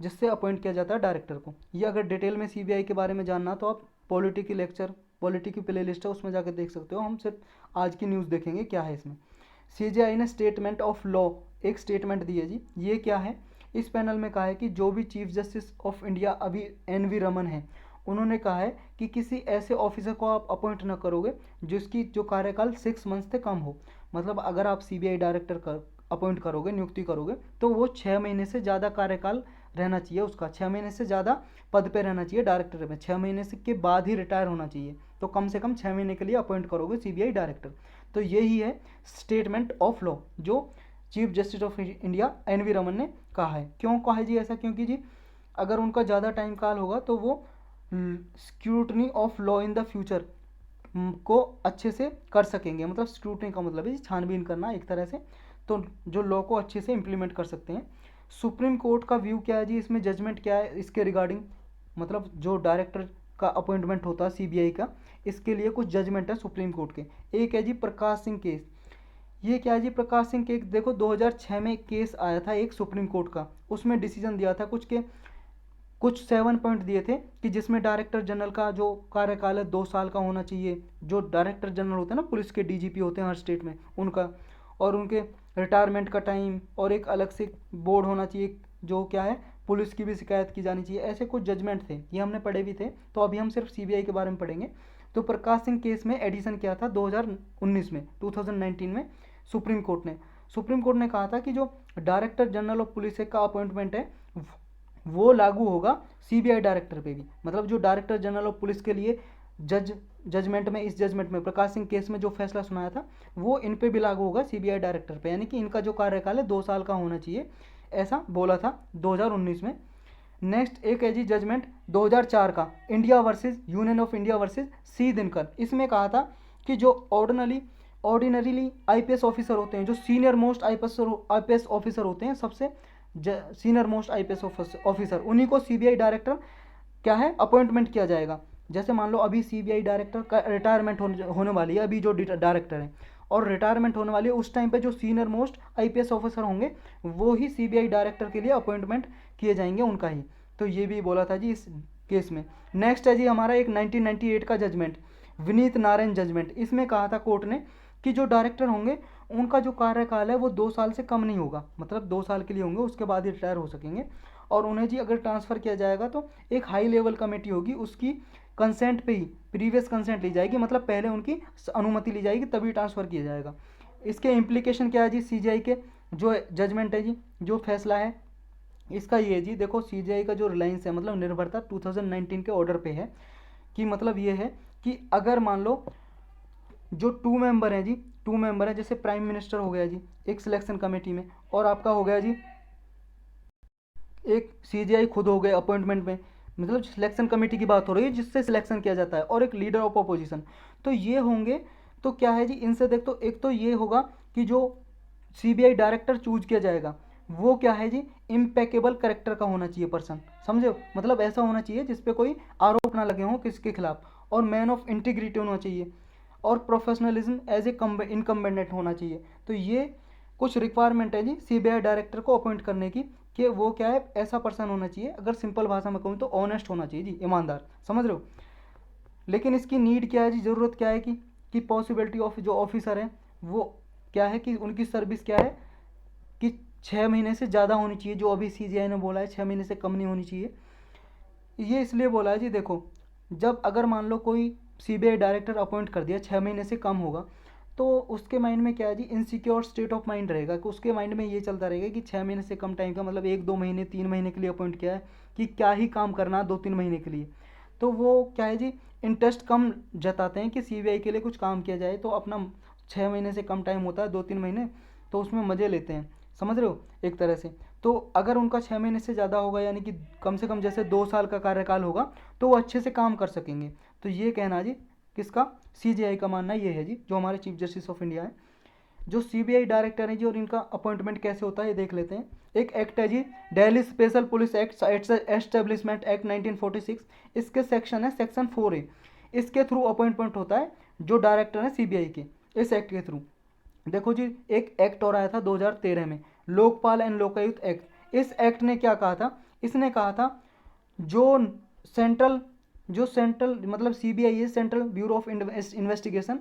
Speaker 1: जिससे अपॉइंट किया जाता है डायरेक्टर को। ये अगर डिटेल में CBI के बारे में जानना तो आप पॉलिटी की लेक्चर, पॉलिटी की प्ले लिस्ट है उसमें जाकर देख सकते हो। हम सिर्फ आज की न्यूज़ देखेंगे क्या है इसमें। CJI ने स्टेटमेंट ऑफ लॉ एक स्टेटमेंट दी है जी। ये क्या है, इस पैनल में कहा है कि जो भी चीफ जस्टिस ऑफ इंडिया अभी NV रमन है, उन्होंने कहा है कि किसी ऐसे ऑफिसर को आप अपॉइंट ना करोगे जिसकी जो कार्यकाल 6 मंथ से कम हो। मतलब अगर आप CBI डायरेक्टर अपॉइंट करोगे, नियुक्ति करोगे, तो वो 6 महीने से ज़्यादा कार्यकाल रहना चाहिए उसका, 6 महीने से ज़्यादा पद पे रहना चाहिए डायरेक्टर में, 6 महीने से के बाद ही रिटायर होना चाहिए। तो कम से कम 6 महीने के लिए अपॉइंट करोगे CBI डायरेक्टर। तो यही है स्टेटमेंट ऑफ लॉ जो chief justice of India NV Raman ने कहा है। क्यों कहा है जी ऐसा, क्योंकि जी अगर उनका ज़्यादा टाइम काल होगा तो वो scrutiny of law in the future, को अच्छे से कर सकेंगे। मतलब स्क्रूटनी का मतलब है छानबीन करना एक तरह से, तो जो लॉ को अच्छे से इम्प्लीमेंट कर सकते हैं। सुप्रीम कोर्ट का व्यू क्या है जी, इसमें जजमेंट क्या है इसके रिगार्डिंग, मतलब जो डायरेक्टर का अपॉइंटमेंट होता है सीबीआई का, इसके लिए कुछ जजमेंट है सुप्रीम कोर्ट के। एक है जी प्रकाश सिंह केस। ये क्या है जी प्रकाश सिंह केस, देखो 2006 में एक केस आया था एक सुप्रीम कोर्ट का, उसमें डिसीजन दिया था कुछ 7 पॉइंट दिए थे कि जिसमें डायरेक्टर जनरल का जो कार्यकाल है 2 साल का होना चाहिए। जो डायरेक्टर जनरल होते हैं ना, पुलिस के डीजीपी होते हैं हर स्टेट में, उनका, और उनके रिटायरमेंट का टाइम, और एक अलग से बोर्ड होना चाहिए जो क्या है पुलिस की भी शिकायत की जानी चाहिए। ऐसे कुछ जजमेंट थे, ये हमने पढ़े भी थे, तो अभी हम सिर्फ सीबीआई के बारे में पढ़ेंगे। तो प्रकाश सिंह केस में एडिशन किया था 2019 में, 2019 में सुप्रीम कोर्ट ने कहा था कि जो डायरेक्टर जनरल ऑफ पुलिस का अपॉइंटमेंट है वो लागू होगा सीबीआई डायरेक्टर पे भी। मतलब जो डायरेक्टर जनरल ऑफ पुलिस के लिए जजमेंट में, इस जजमेंट में प्रकाश सिंह केस में जो फैसला सुनाया था वो इन पे भी लागू होगा सीबीआई डायरेक्टर पे, यानी कि इनका जो कार्यकाल है 2 साल का होना चाहिए, ऐसा बोला था 2019 में। नेक्स्ट एक है जी जजमेंट 2004 का, India versus Union of India versus C Dinkar. इसमें कहा था कि जो ऑर्डिनरीली आईपीएस ऑफिसर होते हैं, जो सीनियर मोस्ट आईपीएस ऑफिसर होते हैं, सबसे सीनियर मोस्ट आईपीएस ऑफिसर, उन्हीं को सीबीआई डायरेक्टर क्या है अपॉइंटमेंट किया जाएगा। जैसे मान लो अभी सीबीआई डायरेक्टर का रिटायरमेंट होने वाली है, अभी जो डायरेक्टर है और रिटायरमेंट होने वाली है, उस टाइम पे जो सीनियर मोस्ट आईपीएस ऑफिसर होंगे वो ही सीबीआई डायरेक्टर के लिए अपॉइंटमेंट किए जाएंगे, उनका ही। तो ये भी बोला था जी इस केस में। नेक्स्ट है जी हमारा एक 1998 का जजमेंट, विनीत नारायण जजमेंट। इसमें कहा था कोर्ट ने कि जो डायरेक्टर होंगे उनका जो कार्यकाल है वो 2 साल से कम नहीं होगा, मतलब 2 साल के लिए होंगे, उसके बाद ही रिटायर हो सकेंगे। और उन्हें जी अगर ट्रांसफ़र किया जाएगा तो एक हाई लेवल कमेटी होगी, उसकी कंसेंट पे ही प्रीवियस कंसेंट ली जाएगी, मतलब पहले उनकी अनुमति ली जाएगी तभी ट्रांसफ़र किया जाएगा। इसके इम्प्लीकेशन क्या है जी, सीजीआई के जो जजमेंट है जी, जो फैसला है इसका ये जी, देखो सीजीआई का जो रिलायंस है, मतलब निर्भरता 2019 के ऑर्डर पे है, कि मतलब ये है कि अगर मान लो जो 2 मेंबर हैं जी, 2 मेंबर हैं, जैसे प्राइम मिनिस्टर हो गया जी एक सिलेक्शन कमेटी में, और आपका हो गया जी एक सीजीआई खुद हो गए अपॉइंटमेंट में, मतलब सिलेक्शन कमेटी की बात हो रही है जिससे सिलेक्शन किया जाता है, और एक लीडर ऑफ अपोजिशन, तो ये होंगे। तो क्या है जी इनसे देख, तो एक तो ये होगा कि जो सीबीआई डायरेक्टर चूज किया जाएगा वो क्या है जी इम्पेकेबल करेक्टर का होना चाहिए पर्सन, समझे, मतलब ऐसा होना चाहिए जिसपे कोई आरोप ना लगे हों किसके खिलाफ, और मैन ऑफ इंटीग्रिटी होना चाहिए, और प्रोफेशनलिज्म एज ए इनकम्बेंडेंट होना चाहिए। तो ये कुछ रिक्वायरमेंट है जी सीबीआई डायरेक्टर को अपॉइंट करने की, कि वो क्या है ऐसा पर्सन होना चाहिए, अगर सिंपल भाषा में कहूँ तो ऑनेस्ट होना चाहिए जी, ईमानदार, समझ रहे हो। लेकिन इसकी नीड क्या है जी, ज़रूरत क्या है कि पॉसिबिलिटी ऑफ जो ऑफिसर है वो क्या है कि उनकी सर्विस क्या है कि 6 महीने से ज़्यादा होनी चाहिए, जो अभी सीजीआई ने बोला है 6 महीने से कम नहीं होनी चाहिए। ये इसलिए बोला है जी, देखो जब अगर मान लो कोई सीबीआई डायरेक्टर अपॉइंट कर दिया 6 महीने से कम होगा, तो उसके माइंड में क्या है जी इनसिक्योर स्टेट ऑफ माइंड रहेगा, कि उसके माइंड में ये चलता रहेगा कि 6 महीने से कम टाइम का मतलब 1-2 महीने 3 महीने के लिए अपॉइंट किया है, कि क्या ही काम करना 2-3 महीने के लिए। तो वो क्या है जी इंटरेस्ट कम जताते हैं कि सीबीआई के लिए कुछ काम किया जाए, तो अपना 6 महीने से कम टाइम होता है 2-3 महीने, तो उसमें मज़े लेते हैं, समझ रहे हो एक तरह से। तो अगर उनका 6 महीने से ज़्यादा होगा, यानी कि कम से कम जैसे 2 साल का कार्यकाल होगा, तो वो अच्छे से काम कर सकेंगे। तो ये कहना जी किसका, सीजीआई का मानना ये है जी, जो हमारे चीफ जस्टिस ऑफ इंडिया है। जो सीबीआई डायरेक्टर हैं जी और इनका अपॉइंटमेंट कैसे होता है ये देख लेते हैं। एक एक्ट है जी Delhi special police act establishment act 1946, इसके सेक्शन है सेक्शन 4A, इसके थ्रू अपॉइंटमेंट होता है जो डायरेक्टर है सीबीआई के, इस एक्ट के थ्रू। देखो जी एक एक्ट और आया था 2013 में, लोकपाल एंड लोकायुक्त एक्ट। इस एक्ट ने क्या कहा था, इसने कहा था जो सेंट्रल मतलब सीबीआई है, सेंट्रल ब्यूरो ऑफ इन्वेस्टिगेशन,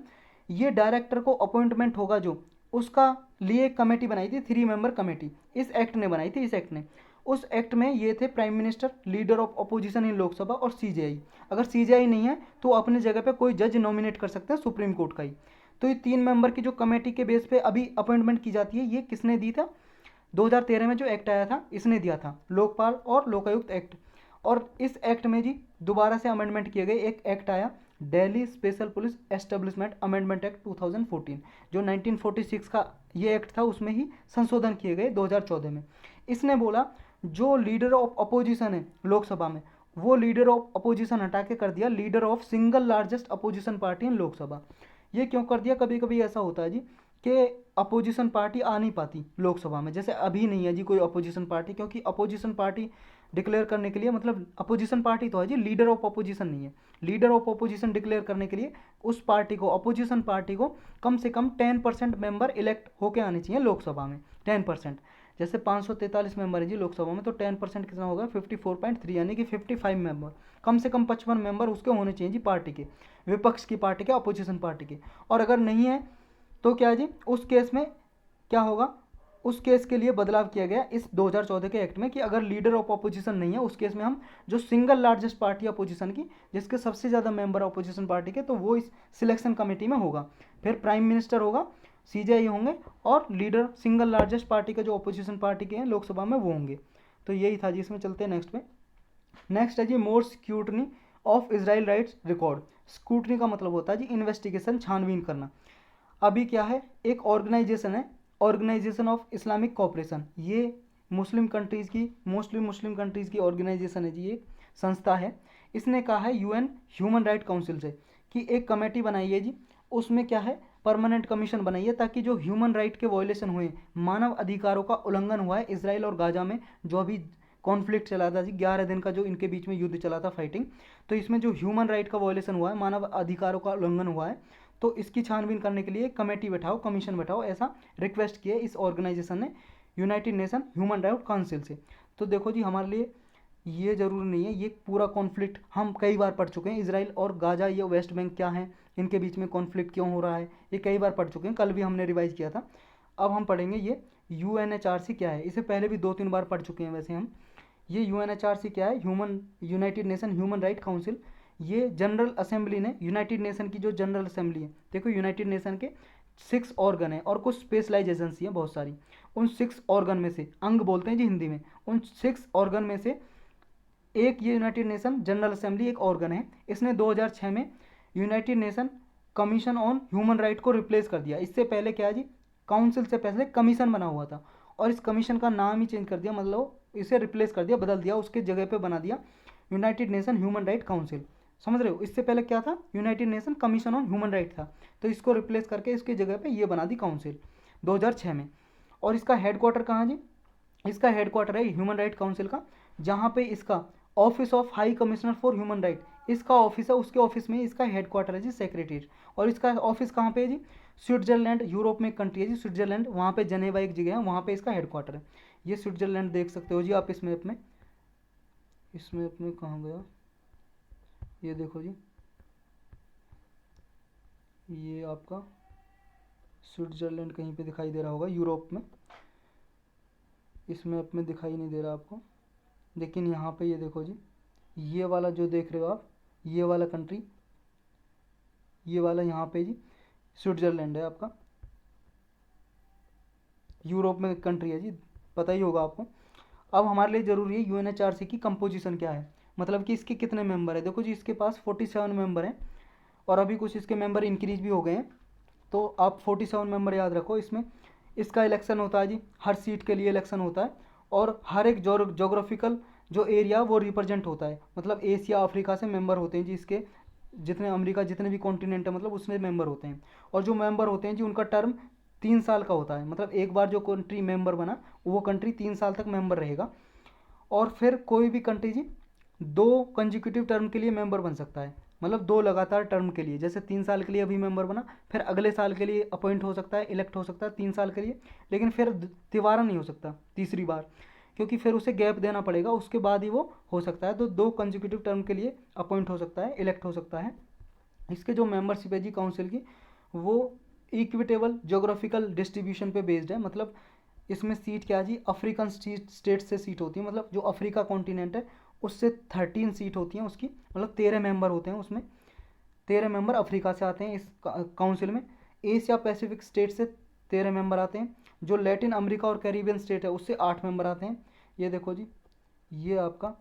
Speaker 1: ये डायरेक्टर को अपॉइंटमेंट होगा जो, उसका लिए एक कमेटी बनाई थी, 3 मेंबर कमेटी, इस एक्ट ने बनाई थी। इस एक्ट ने, उस एक्ट में ये थे prime minister, leader of opposition in Lok Sabha, और सीजीआई। अगर सीजीआई नहीं है तो अपने जगह पे कोई जज नॉमिनेट कर सकते हैं सुप्रीम कोर्ट का ही। तो ये 3 मेंबर की जो कमेटी के बेस पे अभी अपॉइंटमेंट की जाती है, ये किसने दी था, 2013 में जो एक्ट आया था इसने दिया था, लोकपाल और लोकायुक्त एक्ट। और इस एक्ट में जी दोबारा से अमेंडमेंट किए गए, एक एक्ट आया Delhi special police establishment amendment act 2014, जो 1946 का ये एक्ट था, उसमें ही संशोधन किए गए 2014 में। इसने बोला जो लीडर ऑफ अपोजिशन है लोकसभा में, वो लीडर ऑफ अपोजिशन हटा के कर दिया leader of single largest opposition party इन लोकसभा। ये क्यों कर दिया, कभी कभी ऐसा होता है जी कि अपोजिशन पार्टी आ नहीं पाती लोकसभा में, जैसे अभी नहीं है जी कोई अपोजिशन पार्टी, क्योंकि अपोजिशन पार्टी डिक्लेयर करने के लिए, मतलब अपोजिशन पार्टी तो है जी, लीडर ऑफ अपोजिशन नहीं है। लीडर ऑफ अपोजिशन डिक्लेयर करने के लिए उस पार्टी को, अपोजिशन पार्टी को कम से कम 10% मेंबर इलेक्ट होके आने चाहिए लोकसभा में। 10%, जैसे 543 मेंबर है जी लोकसभा में, तो 10% कितना होगा 54.3, यानी कि 55 मेंबर, कम से कम 55 मेंबर उसके होने चाहिए जी पार्टी के, विपक्ष की पार्टी के, अपोजिशन पार्टी के। और अगर नहीं है तो क्या जी, उस केस में क्या होगा, उस केस के लिए बदलाव किया गया इस 2014 के एक्ट में कि अगर लीडर ऑफ अपोजिशन नहीं है, उस केस में हम जो सिंगल लार्जेस्ट पार्टी अपोजिशन की, जिसके सबसे ज़्यादा मेंबर अपोजिशन पार्टी के, तो वो इस सिलेक्शन कमेटी में होगा। फिर प्राइम मिनिस्टर होगा, सीजेआई होंगे, और लीडर सिंगल लार्जेस्ट पार्टी के जो अपोजिशन पार्टी के हैं लोकसभा में वो होंगे। तो यही था जी। इसमें चलते हैं नेक्स्ट पे। नेक्स्ट है जी more scrutiny of Israel rights record. Scrutiny का मतलब होता है जी इन्वेस्टिगेशन, छानबीन करना। अभी क्या है, एक ऑर्गेनाइजेशन है, ऑर्गेनाइजेशन ऑफ इस्लामिक कोऑपरेशन, ये मुस्लिम कंट्रीज़ की, मोस्टली मुस्लिम कंट्रीज़ की ऑर्गेनाइजेशन है जी, ये संस्था है। इसने कहा है यूएन ह्यूमन राइट काउंसिल से कि एक कमेटी बनाई है जी, उसमें क्या है, परमानेंट कमीशन बनाई है, ताकि जो ह्यूमन राइट के वॉयलेशन हुए, मानव अधिकारों का उल्लंघन हुआ है इसराइल और गाजा में, जो अभी कॉन्फ्लिक्ट चला था जी, 11 दिन का जो इनके बीच में युद्ध चला था, फाइटिंग, तो इसमें जो ह्यूमन राइट का वॉयलेशन हुआ है, मानव अधिकारों का उल्लंघन हुआ है, तो इसकी छानबीन करने के लिए कमेटी बैठाओ, कमीशन बैठाओ, ऐसा रिक्वेस्ट किया इस ऑर्गेनाइजेशन ने United nation human right council से। तो देखो जी, हमारे लिए ये ज़रूरी नहीं है, ये पूरा कॉन्फ्लिक्ट हम कई बार पढ़ चुके हैं, इसराइल और गाजा, ये वेस्ट बैंक क्या है, इनके बीच में कॉन्फ्लिक्ट क्यों हो रहा है, ये कई बार पढ़ चुके हैं, कल भी हमने रिवाइज किया था। अब हम पढ़ेंगे ये यूएनएचआरसी क्या है, इसे पहले भी 2-3 बार पढ़ चुके हैं वैसे हम। ये यूएनएचआरसी क्या है, United nation human right council. ये जनरल असेंबली ने, यूनाइटेड नेशन की जो जनरल असेंबली है, देखो यूनाइटेड नेशन के 6 ऑर्गन है और कुछ स्पेशलाइज एजेंसी है बहुत सारी, उन 6 ऑर्गन में से, अंग बोलते हैं जी हिंदी में, उन 6 ऑर्गन में से एक ये यूनाइटेड नेशन जनरल असेंबली एक ऑर्गन है। इसने 2006 में United nation commission on human right को रिप्लेस कर दिया। इससे पहले क्या जी, काउंसिल से पहले कमीशन बना हुआ था, और इस कमीशन का नाम ही चेंज कर दिया, मतलब इसे रिप्लेस कर दिया, बदल दिया, उसके जगह पे बना दिया United nation human right council. समझ रहे हो, इससे पहले क्या था, United nation commission on human right था, तो इसको रिप्लेस करके इसके जगह पे ये बना दी काउंसिल 2006 में। और इसका हेडक्वार्टर कहाँ जी, इसका हेडक्वार्टर है ह्यूमन राइट काउंसिल का, जहाँ पे इसका office of high commissioner for human right, इसका ऑफिस है, उसके ऑफिस में इसका हेडक्वार्टर है जी, सेक्रेटरीट। और इसका ऑफिस कहाँ पे है जी, स्विट्जरलैंड, यूरोप में एक कंट्री है जी स्विट्जरलैंड, वहाँ पे जनेवा एक जगह है, वहाँ पे इसका हेडक्वार्टर है। ये स्विट्जरलैंड देख सकते हो जी आप इस मैप में, इस मैप में कहाँ गया, ये देखो जी, ये आपका स्विट्जरलैंड कहीं पे दिखाई दे रहा होगा यूरोप में, इस मैप में दिखाई नहीं दे रहा आपको, लेकिन यहाँ पे ये देखो जी, ये वाला जो देख रहे हो आप, ये वाला कंट्री, ये वाला यहाँ पे जी स्विट्जरलैंड है आपका, यूरोप में एक कंट्री है जी, पता ही होगा आपको। अब हमारे लिए ज़रूरी है यूएनएचआरसी की कंपोजिशन क्या है, मतलब कि इसके कितने मेंबर है। देखो जी, इसके पास 47 मेंबर हैं, और अभी कुछ इसके मेंबर इंक्रीज भी हो गए हैं, तो आप 47 मेंबर याद रखो। इसमें इसका इलेक्शन होता है जी, हर सीट के लिए इलेक्शन होता है, और हर एक जोग्राफिकल जो एरिया वो रिप्रेजेंट होता है, मतलब एशिया अफ्रीका से मेंबर होते हैं जी इसके, जितने अमेरिका, जितने भी कॉन्टिनेंट है, मतलब उसमें मेंबर होते हैं। और जो मेंबर होते हैं जी, उनका टर्म 3 साल का होता है, मतलब एक बार जो कंट्री मेंबर बना, वो कंट्री 3 साल तक मेंबर रहेगा। और फिर कोई भी कंट्री जी 2 कंजिक्यूटिव टर्म के लिए मेंबर बन सकता है, मतलब 2 लगातार टर्म के लिए, जैसे 3 साल के लिए अभी मेंबर बना, फिर अगले साल के लिए अपॉइंट हो सकता है, इलेक्ट हो सकता है 3 साल के लिए, लेकिन फिर दोबारा नहीं हो सकता तीसरी बार, क्योंकि फिर उसे गैप देना पड़ेगा, उसके बाद ही वो हो सकता है। तो 2 कंजिक्यूटिव टर्म के लिए अपॉइंट हो सकता है, इलेक्ट हो सकता है। इसके जो मेंबरशिप है जी काउंसिल की, वो इक्विटेबल जोग्राफिकल डिस्ट्रीब्यूशन पे बेस्ड है, मतलब इसमें सीट क्या जी, अफ्रीकन स्टेट से सीट होती है, मतलब जो अफ्रीका कॉन्टिनेंट है उससे 13 सीट होती हैं उसकी, मतलब 13 मेंबर होते हैं उसमें, 13 मेंबर अफ्रीका से आते हैं इस काउंसिल में। एशिया पैसिफिक स्टेट से 13 मेंबर आते हैं, जो लैटिन अमेरिका और कैरिबियन स्टेट है उससे 8 मेंबर आते हैं। ये देखो जी, ये आपका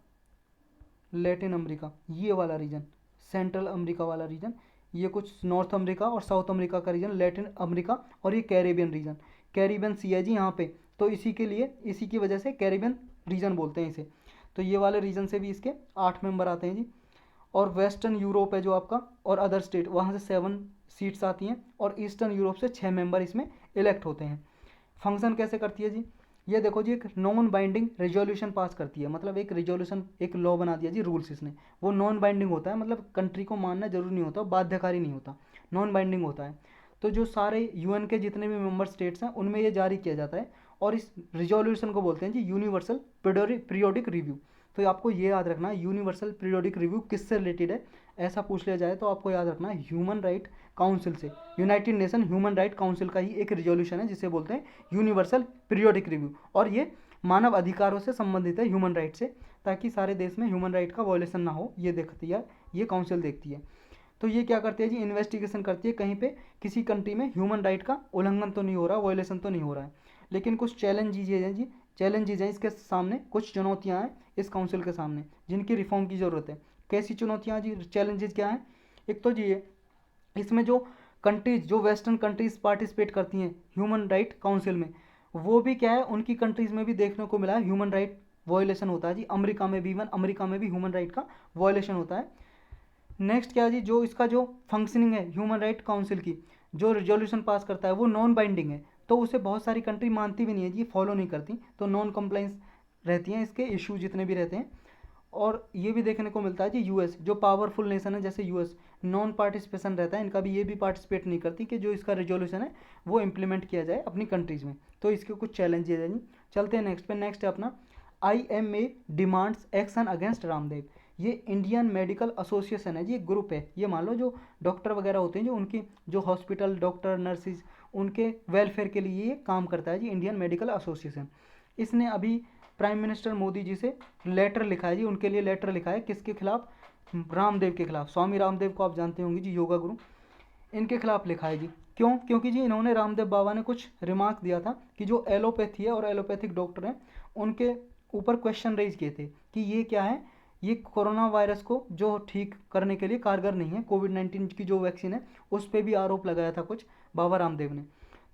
Speaker 1: लैटिन अमेरिका, ये वाला रीजन, सेंट्रल अमेरिका वाला रीजन, ये कुछ नॉर्थ अमेरिका और साउथ अमेरिका का रीजन लैटिन अमेरिका, और ये कैरेबियन रीजन, कैरिबियन सी है जी यहाँ पे, तो इसी के लिए, इसी की वजह से कैरिबियन रीजन बोलते हैं इसे। तो ये वाले रीजन से भी इसके 8 मेंबर आते हैं जी। और वेस्टर्न यूरोप है जो आपका और अदर स्टेट, वहाँ से 7 सीट्स आती हैं और ईस्टर्न यूरोप से 6 मेंबर इसमें इलेक्ट होते हैं। फंक्शन कैसे करती है जी, ये देखो जी, एक नॉन बाइंडिंग रेजोल्यूशन पास करती है, मतलब एक रेजोल्यूशन, एक लॉ बना दिया जी, रूल्स इसने, वो नॉन बाइंडिंग होता है, मतलब कंट्री को मानना जरूरी नहीं होता, बाध्यकारी नहीं होता, नॉन बाइंडिंग होता है। तो जो सारे यूएन के जितने भी मेंबर स्टेट्स हैं उनमें ये जारी किया जाता है और इस रिजोल्यूशन को बोलते हैं जी यूनिवर्सल पीरियोडिक रिव्यू। तो आपको ये याद रखना है यूनिवर्सल पीरियोडिक रिव्यू किससे रिलेटेड है, ऐसा पूछ लिया जाए तो आपको याद रखना है ह्यूमन राइट काउंसिल से, United nation human right council का ही एक रिजोल्यूशन है जिसे बोलते हैं यूनिवर्सल पीरियोडिक रिव्यू। और ये मानव अधिकारों से संबंधित है, ह्यूमन राइट से, ताकि सारे देश में ह्यूमन राइट का वायलेशन ना हो, ये देखती है, ये काउंसिल देखती है। तो ये क्या करती है जी, इन्वेस्टिगेशन करती है कहीं पे किसी कंट्री में ह्यूमन राइट का उल्लंघन तो नहीं हो रहा, वायलेशन तो नहीं हो रहा है। लेकिन कुछ चैलेंजेज हैं जी, चैलेंजेज हैं इसके सामने, कुछ चुनौतियां हैं इस काउंसिल के सामने जिनकी रिफॉर्म की ज़रूरत है। कैसी चुनौतियां जी, चैलेंजेस क्या हैं? एक तो जी ये, इसमें जो कंट्रीज, जो वेस्टर्न कंट्रीज पार्टिसिपेट करती हैं ह्यूमन राइट काउंसिल में, वो भी क्या है, उनकी कंट्रीज में भी देखने को मिला है ह्यूमन राइट वायलेशन होता है जी। अमेरिका में भी, इवन अमेरिका में भी ह्यूमन राइट का वायलेशन होता है। नेक्स्ट क्या है जी, जो इसका जो फंक्शनिंग है ह्यूमन राइट काउंसिल की, जो रिजोल्यूशन पास करता है वो नॉन बाइंडिंग है, तो उसे बहुत सारी कंट्री मानती भी नहीं है जी, फॉलो नहीं करती, तो नॉन कंप्लाइंस रहती हैं इसके इशू जितने भी रहते हैं। और ये भी देखने को मिलता है जी, यूएस जो पावरफुल नेशन है जैसे यूएस, नॉन पार्टिसिपेशन रहता है इनका भी, ये भी पार्टिसिपेट नहीं करती कि जो इसका रेजोल्यूशन है वो इम्प्लीमेंट किया जाए अपनी कंट्रीज़ में। तो इसके कुछ चैलेंजेस हैं जी। चलते हैं नेक्स्ट पे। नेक्स्ट है अपना IMA demands action against Ramdev. ये इंडियन मेडिकल एसोसिएशन है जी, एक ग्रुप है, ये मान लो जो डॉक्टर वगैरह होते हैं, जो उनकी जो हॉस्पिटल डॉक्टर नर्सिस, उनके वेलफेयर के लिए ये काम करता है जी, इंडियन मेडिकल एसोसिएशन। इसने अभी प्राइम मिनिस्टर मोदी जी से लेटर लिखा है जी, उनके लिए लेटर लिखा है, किसके खिलाफ? रामदेव के खिलाफ। स्वामी रामदेव को आप जानते होंगे जी, योगा गुरु, इनके खिलाफ लिखा है जी। क्यों? क्योंकि जी इन्होंने, रामदेव बाबा ने कुछ रिमार्क दिया था कि जो एलोपैथी है और एलोपैथिक डॉक्टर हैं उनके ऊपर क्वेश्चन रेज किए थे कि ये क्या है, ये कोरोना वायरस को जो ठीक करने के लिए कारगर नहीं है, कोविड-19 की जो वैक्सीन है उस पर भी आरोप लगाया था कुछ बाबा रामदेव ने।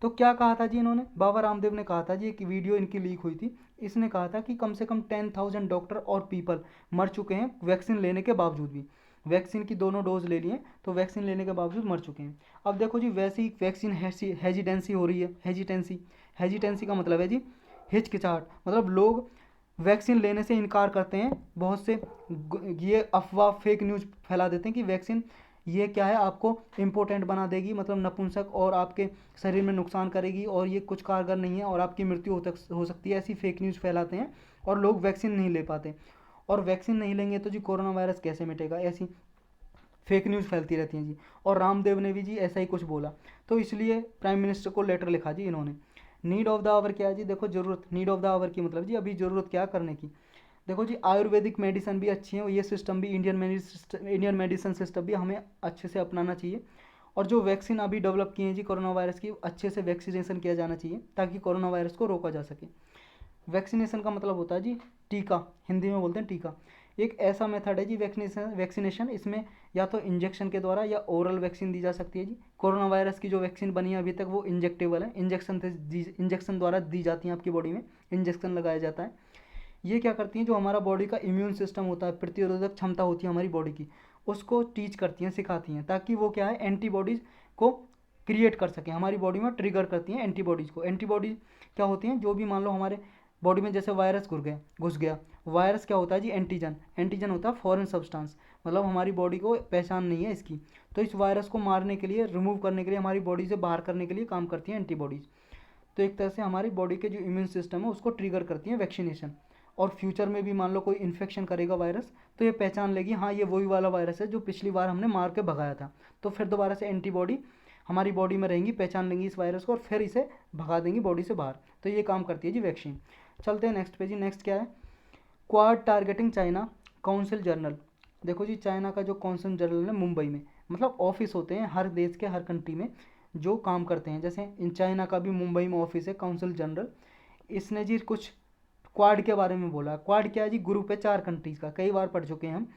Speaker 1: तो क्या कहा था जी इन्होंने, बाबा रामदेव ने कहा था जी, एक वीडियो इनकी लीक हुई थी, इसने कहा था कि कम से कम 10,000 डॉक्टर और पीपल मर चुके हैं वैक्सीन लेने के बावजूद भी, वैक्सीन की दोनों डोज ले लिए तो वैक्सीन लेने के बावजूद मर चुके हैं। अब देखो जी, वैसी वैक्सीन हेजिटेंसी हो रही है, हेजिटेंसी का मतलब है जी हिचकिचाहट, मतलब लोग वैक्सीन लेने से इनकार करते हैं, बहुत से ये अफवाह फेक न्यूज़ फैला देते हैं कि वैक्सीन ये क्या है, आपको इम्पोर्टेंट बना देगी, मतलब नपुंसक, और आपके शरीर में नुकसान करेगी और ये कुछ कारगर नहीं है और आपकी मृत्यु हो सकती है, ऐसी फेक न्यूज़ फैलाते हैं और लोग वैक्सीन नहीं ले पाते। और वैक्सीन नहीं लेंगे तो जी कोरोना वायरस कैसे मिटेगा, ऐसी फेक न्यूज़ फैलती रहती हैं जी। और रामदेव ने भी जी ऐसा ही कुछ बोला, तो इसलिए प्राइम मिनिस्टर को लेटर लिखा जी इन्होंने। नीड ऑफ द आवर क्या है जी, देखो ज़रूरत, नीड ऑफ द आवर की मतलब जी अभी ज़रूरत क्या करने की। देखो जी, आयुर्वेदिक मेडिसिन भी अच्छी है और ये सिस्टम भी, इंडियन मेडिसिन सिस्टम भी हमें अच्छे से अपनाना चाहिए। और जो वैक्सीन अभी डेवलप किए हैं जी कोरोना वायरस की, अच्छे से वैक्सीनेशन किया जाना चाहिए ताकि कोरोना वायरस को रोका जा सके। वैक्सीनेशन का मतलब होता है जी टीका, हिंदी में बोलते हैं टीका। एक ऐसा मेथड है जी वैक्सीनेशन, इसमें या तो इंजेक्शन के द्वारा या ओरल वैक्सीन दी जा सकती है जी। कोरोना वायरस की जो वैक्सीन बनी है अभी तक वो इंजेक्टेबल है, इंजेक्शन द्वारा दी जाती है आपकी बॉडी में, इंजेक्शन लगाया जाता है। ये क्या करती हैं, जो हमारा बॉडी का इम्यून सिस्टम होता है, प्रतिरोधक क्षमता होती है हमारी बॉडी की, उसको टीच करती हैं, सिखाती हैं, ताकि वो क्या है, एंटीबॉडीज़ को क्रिएट कर सकें, हमारी बॉडी में ट्रिगर करती हैं एंटीबॉडीज़ को। एंटीबॉडीज क्या होती हैं, जो भी मान लो हमारे बॉडी में जैसे वायरस घुस गया, वायरस क्या होता है जी, एंटीजन, एंटीजन होता है फॉरेन सब्सटेंस, मतलब हमारी बॉडी को पहचान नहीं है इसकी, तो इस वायरस को मारने के लिए, रिमूव करने के लिए, हमारी बॉडी से बाहर करने के लिए काम करती हैं एंटीबॉडीज़। तो एक तरह से हमारी बॉडी के जो इम्यून सिस्टम है उसको ट्रिगर करती है वैक्सीनेशन। और फ्यूचर में भी मान लो कोई इन्फेक्शन करेगा वायरस, तो ये पहचान लेगी, हाँ ये वही वाला वायरस है जो पिछली बार हमने मार के भगाया था, तो फिर दोबारा से एंटीबॉडी हमारी बॉडी में रहेंगी, पहचान लेंगी इस वायरस को और फिर इसे भगा देंगी बॉडी से बाहर। तो ये काम करती है जी वैक्सीन। चलते हैं नेक्स्ट पे जी। नेक्स्ट क्या है, quad targeting China council general. देखो जी, चाइना का जो काउंसिल जनरल है मुंबई में, मतलब ऑफिस होते हैं हर देश के, हर कंट्री में जो काम करते हैं, जैसे इन चाइना का भी मुंबई में ऑफिस है काउंसिल जनरल। इसने जी कुछ क्वाड के बारे में बोला। क्वाड क्या है जी, ग्रुप है 4 कंट्रीज़ का, कई बार पढ़ चुके हैं हम।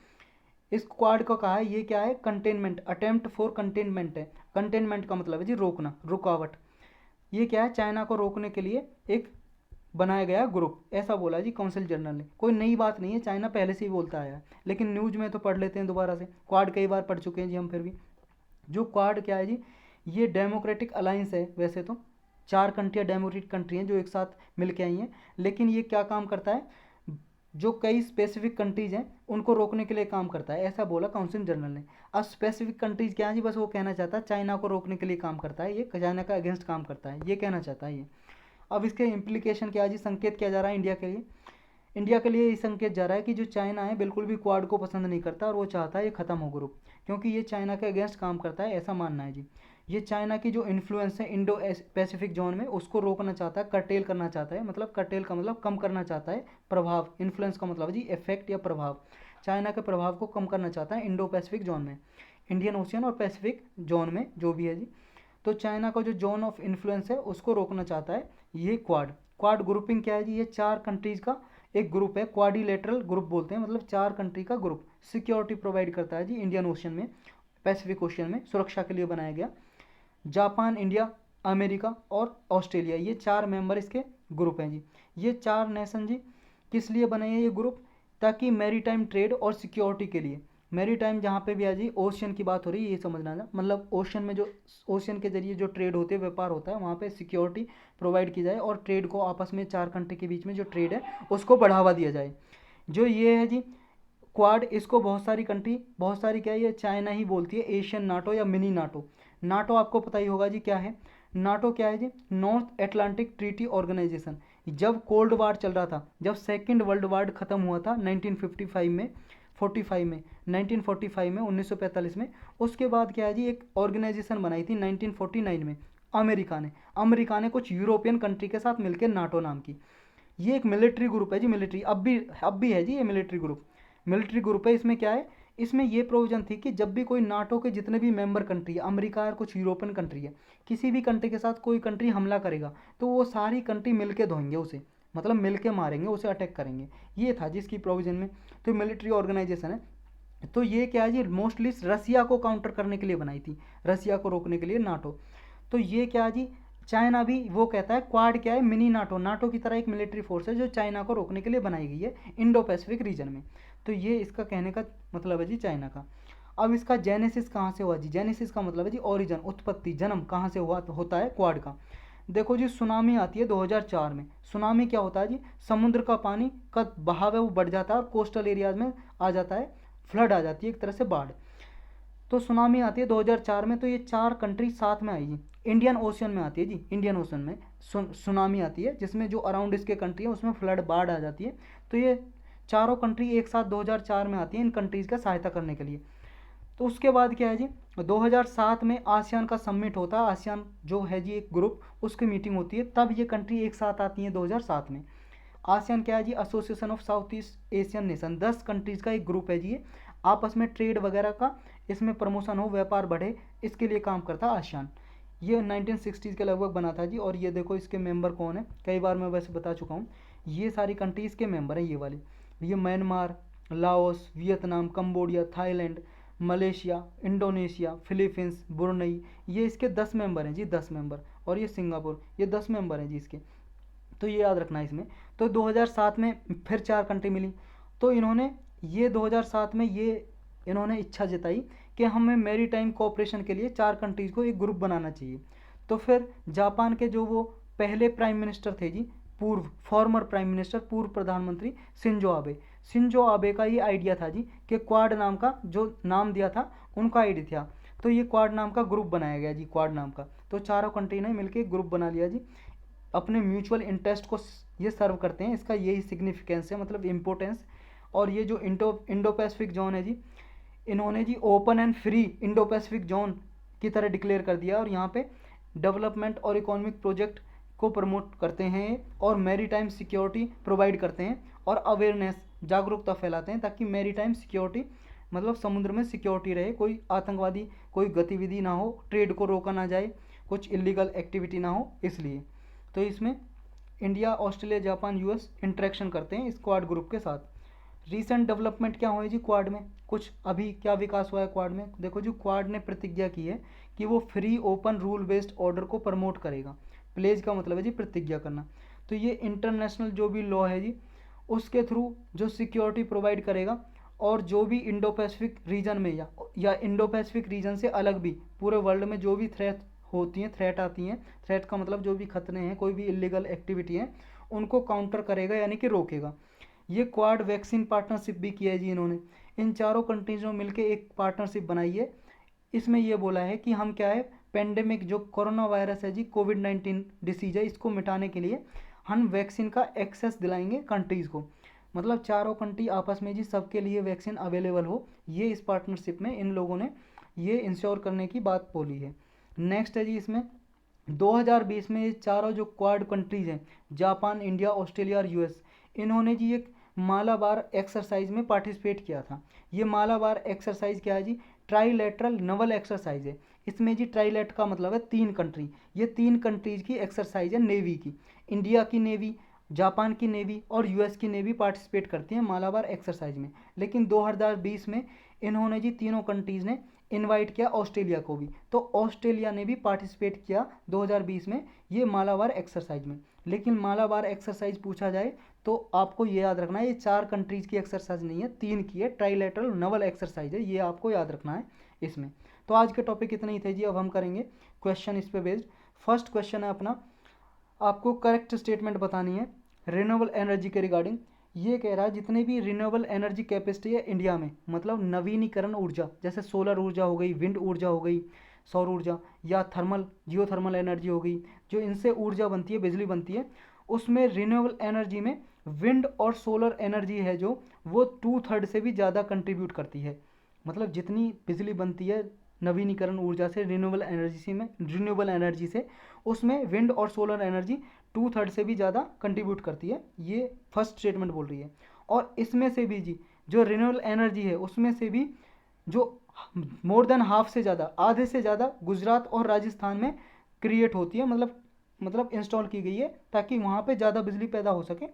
Speaker 1: इस क्वाड को कहा है, ये क्या है, कंटेनमेंट, अटेम्प्ट फॉर कंटेनमेंट है। कंटेनमेंट का मतलब है जी रोकना, रुकावट। ये क्या है, चाइना को रोकने के लिए एक बनाया गया ग्रुप, ऐसा बोला जी काउंसिल जनरल ने। कोई नई बात नहीं है, चाइना पहले से ही बोलता आया है, लेकिन न्यूज़ में तो पढ़ लेते हैं दोबारा से। क्वाड कई बार पढ़ चुके हैं जी हम फिर भी। जो क्वाड क्या है जी, ये डेमोक्रेटिक अलायंस है। वैसे तो 4 कंट्रियाँ डेमोक्रेटिक कंट्री हैं जो एक साथ मिल के आई हैं, लेकिन ये क्या काम करता है, जो कई स्पेसिफिक कंट्रीज हैं उनको रोकने के लिए काम करता है, ऐसा बोला काउंसिल जनरल ने। अब स्पेसिफिक कंट्रीज क्या है जी, बस वो कहना चाहता है चाइना को रोकने के लिए काम करता है, ये चाइना का अगेंस्ट काम करता है, ये कहना चाहता है ये। अब इसके इम्प्लीकेशन क्या है जी, संकेत क्या जा रहा है इंडिया के लिए। इंडिया के लिए ये संकेत जा रहा है कि जो चाइना है बिल्कुल भी क्वाड को पसंद नहीं करता और वो चाहता है ये ख़त्म हो ग्रुप, क्योंकि ये चाइना के अगेंस्ट काम करता है, ऐसा मानना है जी। ये चाइना की जो इन्फ्लुएंस है इंडो पैसिफिक जोन में उसको रोकना चाहता है, कर्टेल करना चाहता है, मतलब कर्टेल का मतलब कम करना चाहता है, प्रभाव, इन्फ्लुएंस का मतलब है जी इफेक्ट या प्रभाव, चाइना के प्रभाव को कम करना चाहता है इंडो पैसिफिक जोन में, इंडियन ओशियन और पैसिफिक जोन में जो भी है जी। तो चाइना का जो जोन ऑफ इन्फ्लुएंस है उसको रोकना चाहता है ये क्वाड। क्वाड ग्रुपिंग क्या है जी, ये 4 कंट्रीज का एक ग्रुप है, क्वाड्रिलेटरल ग्रुप बोलते हैं, मतलब 4 कंट्री का ग्रुप सिक्योरिटी प्रोवाइड करता है जी इंडियन ओशन में, पैसिफिक ओशियन में सुरक्षा के लिए बनाया गया। जापान, इंडिया, अमेरिका और ऑस्ट्रेलिया, ये 4 मेंबर इसके ग्रुप हैं जी। ये 4 नेशन जी किस लिए बने हैं ये ग्रुप, ताकि मैरीटाइम ट्रेड और सिक्योरिटी के लिए, मैरीटाइम जहाँ पे भी है जी ओशियन की बात हो रही है ये समझना ना, मतलब ओशियन में जो ओशियन के जरिए जो ट्रेड होते हैं, व्यापार होता है, वहाँ पे सिक्योरिटी प्रोवाइड की जाए और ट्रेड को आपस में 4 कंट्री के बीच में जो ट्रेड है उसको बढ़ावा दिया जाए। जो ये है जी क्वाड, इसको बहुत सारी कंट्री, बहुत सारी क्या है, ये चाइना ही बोलती है, एशियन नाटो या मिनी नाटो। नाटो आपको पता ही होगा जी क्या है, नाटो क्या है जी, नॉर्थ एटलांटिक ट्रीटी ऑर्गेनाइजेशन। जब कोल्ड वार चल रहा था, जब सेकेंड वर्ल्ड वार खत्म हुआ था 1955 में, 1945 में 1945 में, उसके बाद क्या है जी एक ऑर्गेनाइजेशन बनाई थी 1949 में अमेरिका ने कुछ यूरोपियन कंट्री के साथ मिलकर, नाटो नाम की। ये एक मिलिट्री ग्रुप है जी, मिलिट्री अब भी है जी, ये मिलिट्री ग्रुप है। इसमें क्या है, इसमें ये प्रोविजन थी कि जब भी कोई नाटो के जितने भी मेंबर कंट्री है, अमेरिका और कुछ यूरोपियन कंट्री है, किसी भी कंट्री के साथ कोई कंट्री हमला करेगा तो वो सारी कंट्री मिलके धोएंगे उसे, मतलब मिलके मारेंगे उसे, अटैक करेंगे, ये था जिसकी प्रोविजन में। तो मिलिट्री ऑर्गेनाइजेशन है। तो ये क्या है जी, मोस्टली रसिया को काउंटर करने के लिए बनाई थी, रसिया को रोकने के लिए नाटो। तो ये क्या जी, चाइना भी वो कहता है क्वाड क्या है, मिनी नाटो, नाटो की तरह एक मिलिट्री फोर्स है जो चाइना को रोकने के लिए बनाई गई है इंडो पैसिफिक रीजन में। तो ये इसका कहने का मतलब है जी चाइना का। अब इसका जेनेसिस कहाँ से हुआ जी, जेनेसिस का मतलब है जी ओरिजिन, उत्पत्ति, जन्म कहाँ से हुआ होता है क्वाड का। देखो जी, सुनामी आती है 2004 में। सुनामी क्या होता है जी, समुद्र का पानी का बहाव है वो बढ़ जाता है और कोस्टल एरियाज में आ जाता है, फ्लड आ जाती है, एक तरह से बाढ़। तो सुनामी आती है 2004 में, तो ये 4 कंट्री साथ में आई जी, इंडियन ओशन में आती है जी, इंडियन ओशन में सुनामी आती है, जिसमें जो अराउंड इसके कंट्री है उसमें फ्लड, बाढ़ आ जाती है। तो ये चारों कंट्री एक साथ 2004 में आती है इन कंट्रीज़ का सहायता करने के लिए। तो उसके बाद क्या है जी, 2007 में आसियान का समिट होता है, आसियान जो है जी एक ग्रुप, उसकी मीटिंग होती है, तब ये कंट्री एक साथ आती हैं 2007 में। आसियान क्या है जी, association of south east Asian nation, 10 countries का एक ग्रुप है जी, ये आपस में ट्रेड वगैरह का, इसमें प्रमोशन हो, व्यापार बढ़े, इसके लिए काम करता है आसियान। ये 1960s के लगभग बना था जी। और ये देखो इसके मेंबर कौन है, कई बार मैं वैसे बता चुका हूँ, ये सारी कंट्रीज़ के मेंबर हैं ये वाले, ये Myanmar, Laos, Vietnam, Cambodia, Thailand, Malaysia, Indonesia, Philippines, Brunei, ये इसके 10 मेंबर हैं जी, 10 मेंबर। और ये सिंगापुर, ये 10 मेंबर हैं जी इसके। तो ये याद रखना है इसमें। तो 2007 में फिर 4 कंट्री मिली, तो इन्होंने ये 2007 में ये इन्होंने इच्छा जताई कि हमें मैरी टाइम कोऑपरेशन के लिए 4 कंट्रीज़ को एक ग्रुप बनाना चाहिए। तो फिर जापान के जो वो पहले प्राइम मिनिस्टर थे जी, फॉर्मर प्राइम मिनिस्टर, पूर्व प्रधानमंत्री शिंजो आबे का ये आइडिया था जी कि क्वाड नाम का जो नाम दिया था उनका आइडिया था। तो ये क्वाड नाम का ग्रुप बनाया गया जी, क्वाड नाम का। तो चारों कंट्री ने मिलकर एक ग्रुप बना लिया जी, अपने म्यूचुअल इंटरेस्ट को ये सर्व करते हैं, इसका यही सिग्निफिकेंस है, मतलब इम्पोर्टेंस। और ये जो इंडो पैसिफिक जोन है जी, इन्होंने जी open and free Indo Pacific zone की तरह डिक्लेयर कर दिया, और यहाँ पे डेवलपमेंट और इकोनॉमिक प्रोजेक्ट को प्रमोट करते हैं और मैरीटाइम सिक्योरिटी प्रोवाइड करते हैं और अवेयरनेस, जागरूकता फैलाते हैं, ताकि मैरीटाइम सिक्योरिटी मतलब समुद्र में सिक्योरिटी रहे, कोई आतंकवादी कोई गतिविधि ना हो, ट्रेड को रोका ना जाए, कुछ इलीगल एक्टिविटी ना हो, इसलिए। तो इसमें India, Australia, Japan, US interaction करते हैं इस क्वाड ग्रुप के साथ। रीसेंट डेवलपमेंट क्या हुए जी क्वाड में, कुछ अभी क्या विकास हुआ है क्वाड में। देखो जो क्वाड ने प्रतिज्ञा की है कि वो free, open, rule based order को प्रमोट करेगा। प्लेज का मतलब है जी प्रतिज्ञा करना। तो ये इंटरनेशनल जो भी लॉ है जी उसके थ्रू जो सिक्योरिटी प्रोवाइड करेगा, और जो भी इंडो पैसिफिक रीजन में या इंडो पैसिफिक रीजन से अलग भी पूरे वर्ल्ड में जो भी थ्रेट होती हैं, थ्रेट आती हैं, थ्रेट का मतलब जो भी खतरे हैं, कोई भी इलीगल एक्टिविटी है, उनको काउंटर करेगा यानी कि रोकेगा। ये क्वाड वैक्सीन पार्टनरशिप भी किया है जी इन्होंने, इन चारों कंट्रीज़ों में मिलकर एक पार्टनरशिप बनाई है। इसमें ये बोला है कि हम क्या है, पेंडेमिक जो कोरोना वायरस है जी, कोविड-19 डिसीज है, इसको मिटाने के लिए हम वैक्सीन का एक्सेस दिलाएंगे कंट्रीज़ को। मतलब चारों कंट्री आपस में जी सबके लिए वैक्सीन अवेलेबल हो, ये इस पार्टनरशिप में इन लोगों ने ये इंश्योर करने की बात बोली है। नेक्स्ट है जी इसमें 2020 में ये चारों जो क्वाड कंट्रीज़ हैं, जापान, इंडिया, ऑस्ट्रेलिया और यूएस, इन्होंने जी एक मालाबार एक्सरसाइज में पार्टिसिपेट किया था। ये मालाबार एक्सरसाइज क्या है जी, ट्राईलेटरल नवल एक्सरसाइज है। इसमें जी ट्राईलेट का मतलब है 3 कंट्री, ये 3 कंट्रीज की एक्सरसाइज है नेवी की। इंडिया की नेवी, जापान की नेवी और यूएस की नेवी पार्टिसिपेट करती हैं मालाबार एक्सरसाइज में। लेकिन 2020 में इन्होंने जी तीनों कंट्रीज़ ने इनवाइट किया ऑस्ट्रेलिया को भी, तो ऑस्ट्रेलिया ने भी पार्टिसिपेट किया 2020 में ये मालाबार एक्सरसाइज में। लेकिन मालाबार एक्सरसाइज पूछा जाए तो आपको ये याद रखना है, ये 4 कंट्रीज़ की एक्सरसाइज नहीं है, 3 की है, ट्राईलेटरल नवल एक्सरसाइज है, ये आपको याद रखना है इसमें। तो आज के टॉपिक इतने ही थे जी। अब हम करेंगे क्वेश्चन इस पे बेस्ड। फर्स्ट क्वेश्चन है अपना, आपको करेक्ट स्टेटमेंट बतानी है रिन्यूएबल एनर्जी के रिगार्डिंग। ये कह रहा है जितने भी रिन्यूएबल एनर्जी कैपेसिटी है इंडिया में, मतलब नवीनीकरण ऊर्जा, जैसे सोलर ऊर्जा हो गई, विंड ऊर्जा हो गई, सौर ऊर्जा, या थर्मल जियो थर्मल एनर्जी हो गई, जो इनसे ऊर्जा बनती है, बिजली बनती है, उसमें रिन्यूएबल एनर्जी में विंड और सोलर एनर्जी है जो वो 2/3 से भी ज़्यादा कंट्रीब्यूट करती है। मतलब जितनी बिजली बनती है नवीनीकरण ऊर्जा से, रिन्यूएबल एनर्जी से, उसमें विंड और सोलर एनर्जी 2/3 से भी ज़्यादा कंट्रीब्यूट करती है, ये फर्स्ट स्टेटमेंट बोल रही है। और इसमें से भी जी जो रिन्यूएबल एनर्जी है उसमें से भी जो मोर देन हाफ से ज़्यादा, आधे से ज़्यादा गुजरात और राजस्थान में क्रिएट होती है, मतलब इंस्टॉल की गई है ताकि वहाँ पे ज़्यादा बिजली पैदा हो सके।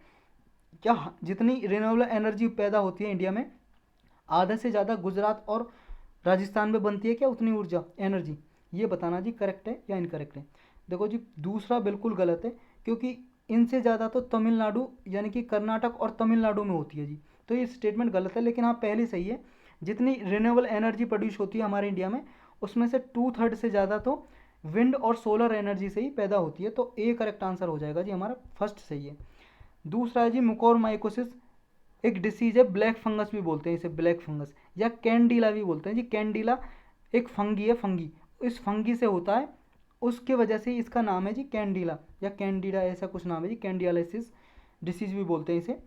Speaker 1: क्या जितनी रिन्यूएबल एनर्जी पैदा होती है इंडिया में, आधे से ज़्यादा गुजरात और राजस्थान में बनती है क्या उतनी ऊर्जा एनर्जी? ये बताना जी करेक्ट है या इनकरेक्ट है। देखो जी दूसरा बिल्कुल गलत है, क्योंकि इनसे ज़्यादा तो तमिलनाडु यानी कि कर्नाटक और तमिलनाडु में होती है जी, तो ये स्टेटमेंट गलत है। लेकिन हाँ पहली सही है, जितनी रिन्यूएबल एनर्जी प्रोड्यूस होती है हमारे इंडिया में उसमें से 2/3 से ज़्यादा तो विंड और सोलर एनर्जी से ही पैदा होती है, तो ए करेक्ट आंसर हो जाएगा जी हमारा, फर्स्ट सही है। दूसरा है जी मुकोरमाइकोसिस, एक डिसीज है, ब्लैक फंगस भी बोलते हैं इसे, ब्लैक फंगस या कैंडीला भी बोलते हैं जी। कैंडीला एक फंगी है, फंगी इस फंगी से होता है, उसके वजह से इसका नाम है जी कैंडीला या कैंडीडा, ऐसा कुछ नाम है जी, कैंडियालिसिस डिसीज भी बोलते हैं इसे।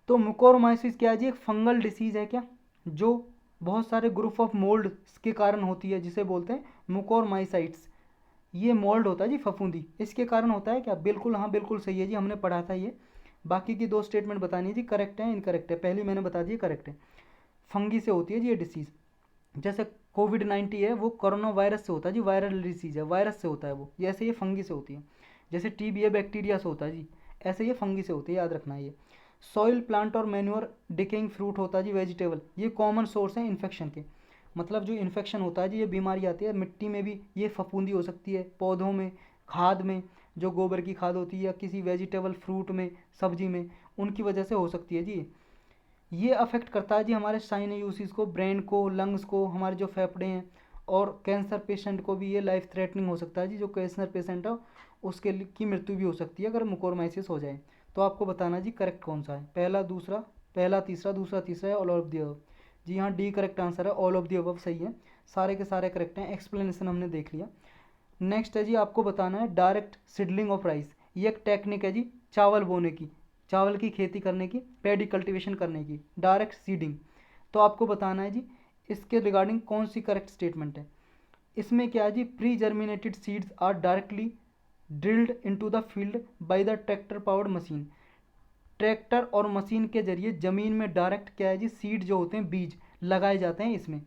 Speaker 1: तो मुकोरमाइसिस क्या है जी, एक फंगल डिसीज है क्या, जो बहुत सारे ग्रुप ऑफ मोल्ड के कारण होती है, जिसे बोलते हैं मुकोरमाइसाइट्स। ये मोल्ड होता है जी फफूंदी, इसके कारण होता है क्या? बिल्कुल हाँ बिल्कुल सही है जी, हमने पढ़ा था ये। बाकी की 2 स्टेटमेंट बतानी है जी, करेक्ट है इनकरेक्ट है। पहली मैंने बता दी करेक्ट है, फंगी से होती है जी ये डिसीज़। जैसे कोविड-19 है वो कोरोना वायरस से होता है जी, वायरल डिसीज़ है, वायरस से होता है वो, जैसे ये फंगी से होती है। जैसे टीबी है बैक्टीरिया से होता है जी, ऐसे ये फंगी से होती है, याद रखना है ये। सॉइल प्लांट और मैन्योर डिकेइंग फ्रूट होता है जी वेजिटेबल, ये कॉमन सोर्स है इन्फेक्शन के। मतलब जो इन्फेक्शन होता है जी, ये बीमारी आती है, मिट्टी में भी ये फफूंदी हो सकती है, पौधों में, खाद में, जो गोबर की खाद होती है, या किसी वेजिटेबल फ्रूट में, सब्जी में, उनकी वजह से हो सकती है जी। ये अफेक्ट करता है जी हमारे साइनोसिस को, ब्रेन को, लंग्स को, हमारे जो फेफड़े हैं, और कैंसर पेशेंट को भी ये लाइफ थ्रेटनिंग हो सकता है जी। जो कैंसर पेशेंट है उसके की मृत्यु भी हो सकती है अगर मुकोरमाइसिस हो जाए। तो आपको बताना जी करेक्ट कौन सा है, पहला दूसरा, पहला तीसरा, दूसरा तीसरा है, ऑल ऑफ द अबव। जी हाँ डी करेक्ट आंसर है, ऑल ऑफ द अबव सही है, सारे के सारे करेक्ट हैं। एक्सप्लेनेशन हमने देख लिया। नेक्स्ट है जी आपको बताना है डायरेक्ट सीडलिंग ऑफ राइस, ये एक टेक्निक है जी चावल बोने की, चावल की खेती करने की, पैडी कल्टीवेशन करने की, डायरेक्ट सीडिंग। तो आपको बताना है जी इसके रिगार्डिंग कौन सी करेक्ट स्टेटमेंट है। इसमें क्या है जी, pre germinated seeds are directly drilled into the field by the tractor powered machine. Tractor और मशीन के जरिए ज़मीन में डायरेक्ट क्या है जी, सीड जो होते हैं, बीज लगाए जाते हैं इसमें,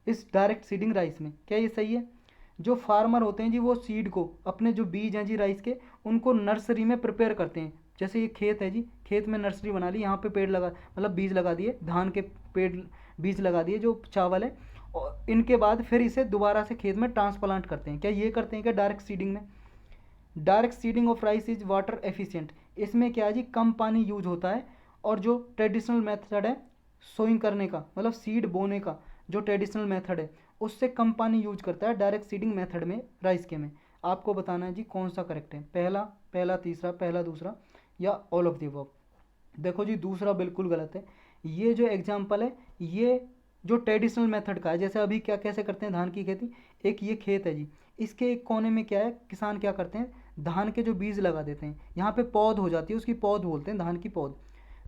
Speaker 1: इस डायरेक्ट सीडिंग राइस में। क्या ये सही है? जो फार्मर होते हैं जी वो सीड को, अपने जो बीज हैं जी राइस के, उनको नर्सरी में प्रिपेयर करते हैं। जैसे ये खेत है जी, खेत में नर्सरी बना ली, यहाँ पे पेड़ लगा, मतलब बीज लगा दिए, धान के पेड़ बीज लगा दिए जो चावल है, और इनके बाद फिर इसे दोबारा से खेत में ट्रांसप्लांट करते हैं। क्या ये करते हैं क्या डायरेक्ट सीडिंग में? Direct seeding of rice is water efficient, इसमें क्या है जी कम पानी यूज होता है, और जो ट्रेडिशनल मेथड है सोइंग करने का मतलब सीड बोने का जो ट्रेडिशनल मेथड है उससे कम पानी यूज करता है डायरेक्ट सीडिंग मेथड में राइस के में। आपको बताना है जी कौन सा करेक्ट है, पहला, पहला तीसरा, पहला दूसरा या ऑल ऑफ द अबव। देखो जी दूसरा बिल्कुल गलत है। ये जो एग्जाम्पल है ये जो ट्रेडिशनल मेथड का है, जैसे अभी क्या कैसे करते हैं धान की खेती, एक ये खेत है जी, इसके एक कोने में क्या है किसान क्या करते हैं धान के जो बीज लगा देते हैं, यहाँ पे पौध हो जाती है उसकी, पौध बोलते हैं धान की पौध,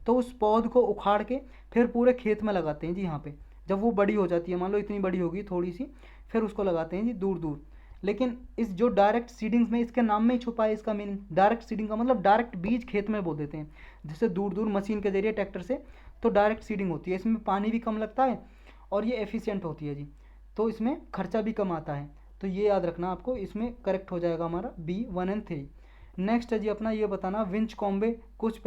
Speaker 1: तो उस पौध को उखाड़ के फिर पूरे खेत में लगाते हैं जी। यहाँ पे जब वो बड़ी हो जाती है, मान लो इतनी बड़ी होगी थोड़ी सी, फिर उसको लगाते हैं जी दूर दूर। लेकिन इस जो डायरेक्ट सीडिंग्स में इसके नाम में ही छुपा है इसका मीनिंग, डायरेक्ट सीडिंग का मतलब डायरेक्ट बीज खेत में बो देते हैं, जैसे दूर दूर मशीन के जरिए ट्रैक्टर से, तो डायरेक्ट सीडिंग होती है, इसमें पानी भी कम लगता है और ये एफिशिएंट होती है जी, तो इसमें खर्चा भी कम आता है। तो ये याद रखना आपको, इसमें करेक्ट हो जाएगा हमारा बी 1 एंड 3। नेक्स्ट है जी अपना ये बताना विंच कॉम्बे, कुछ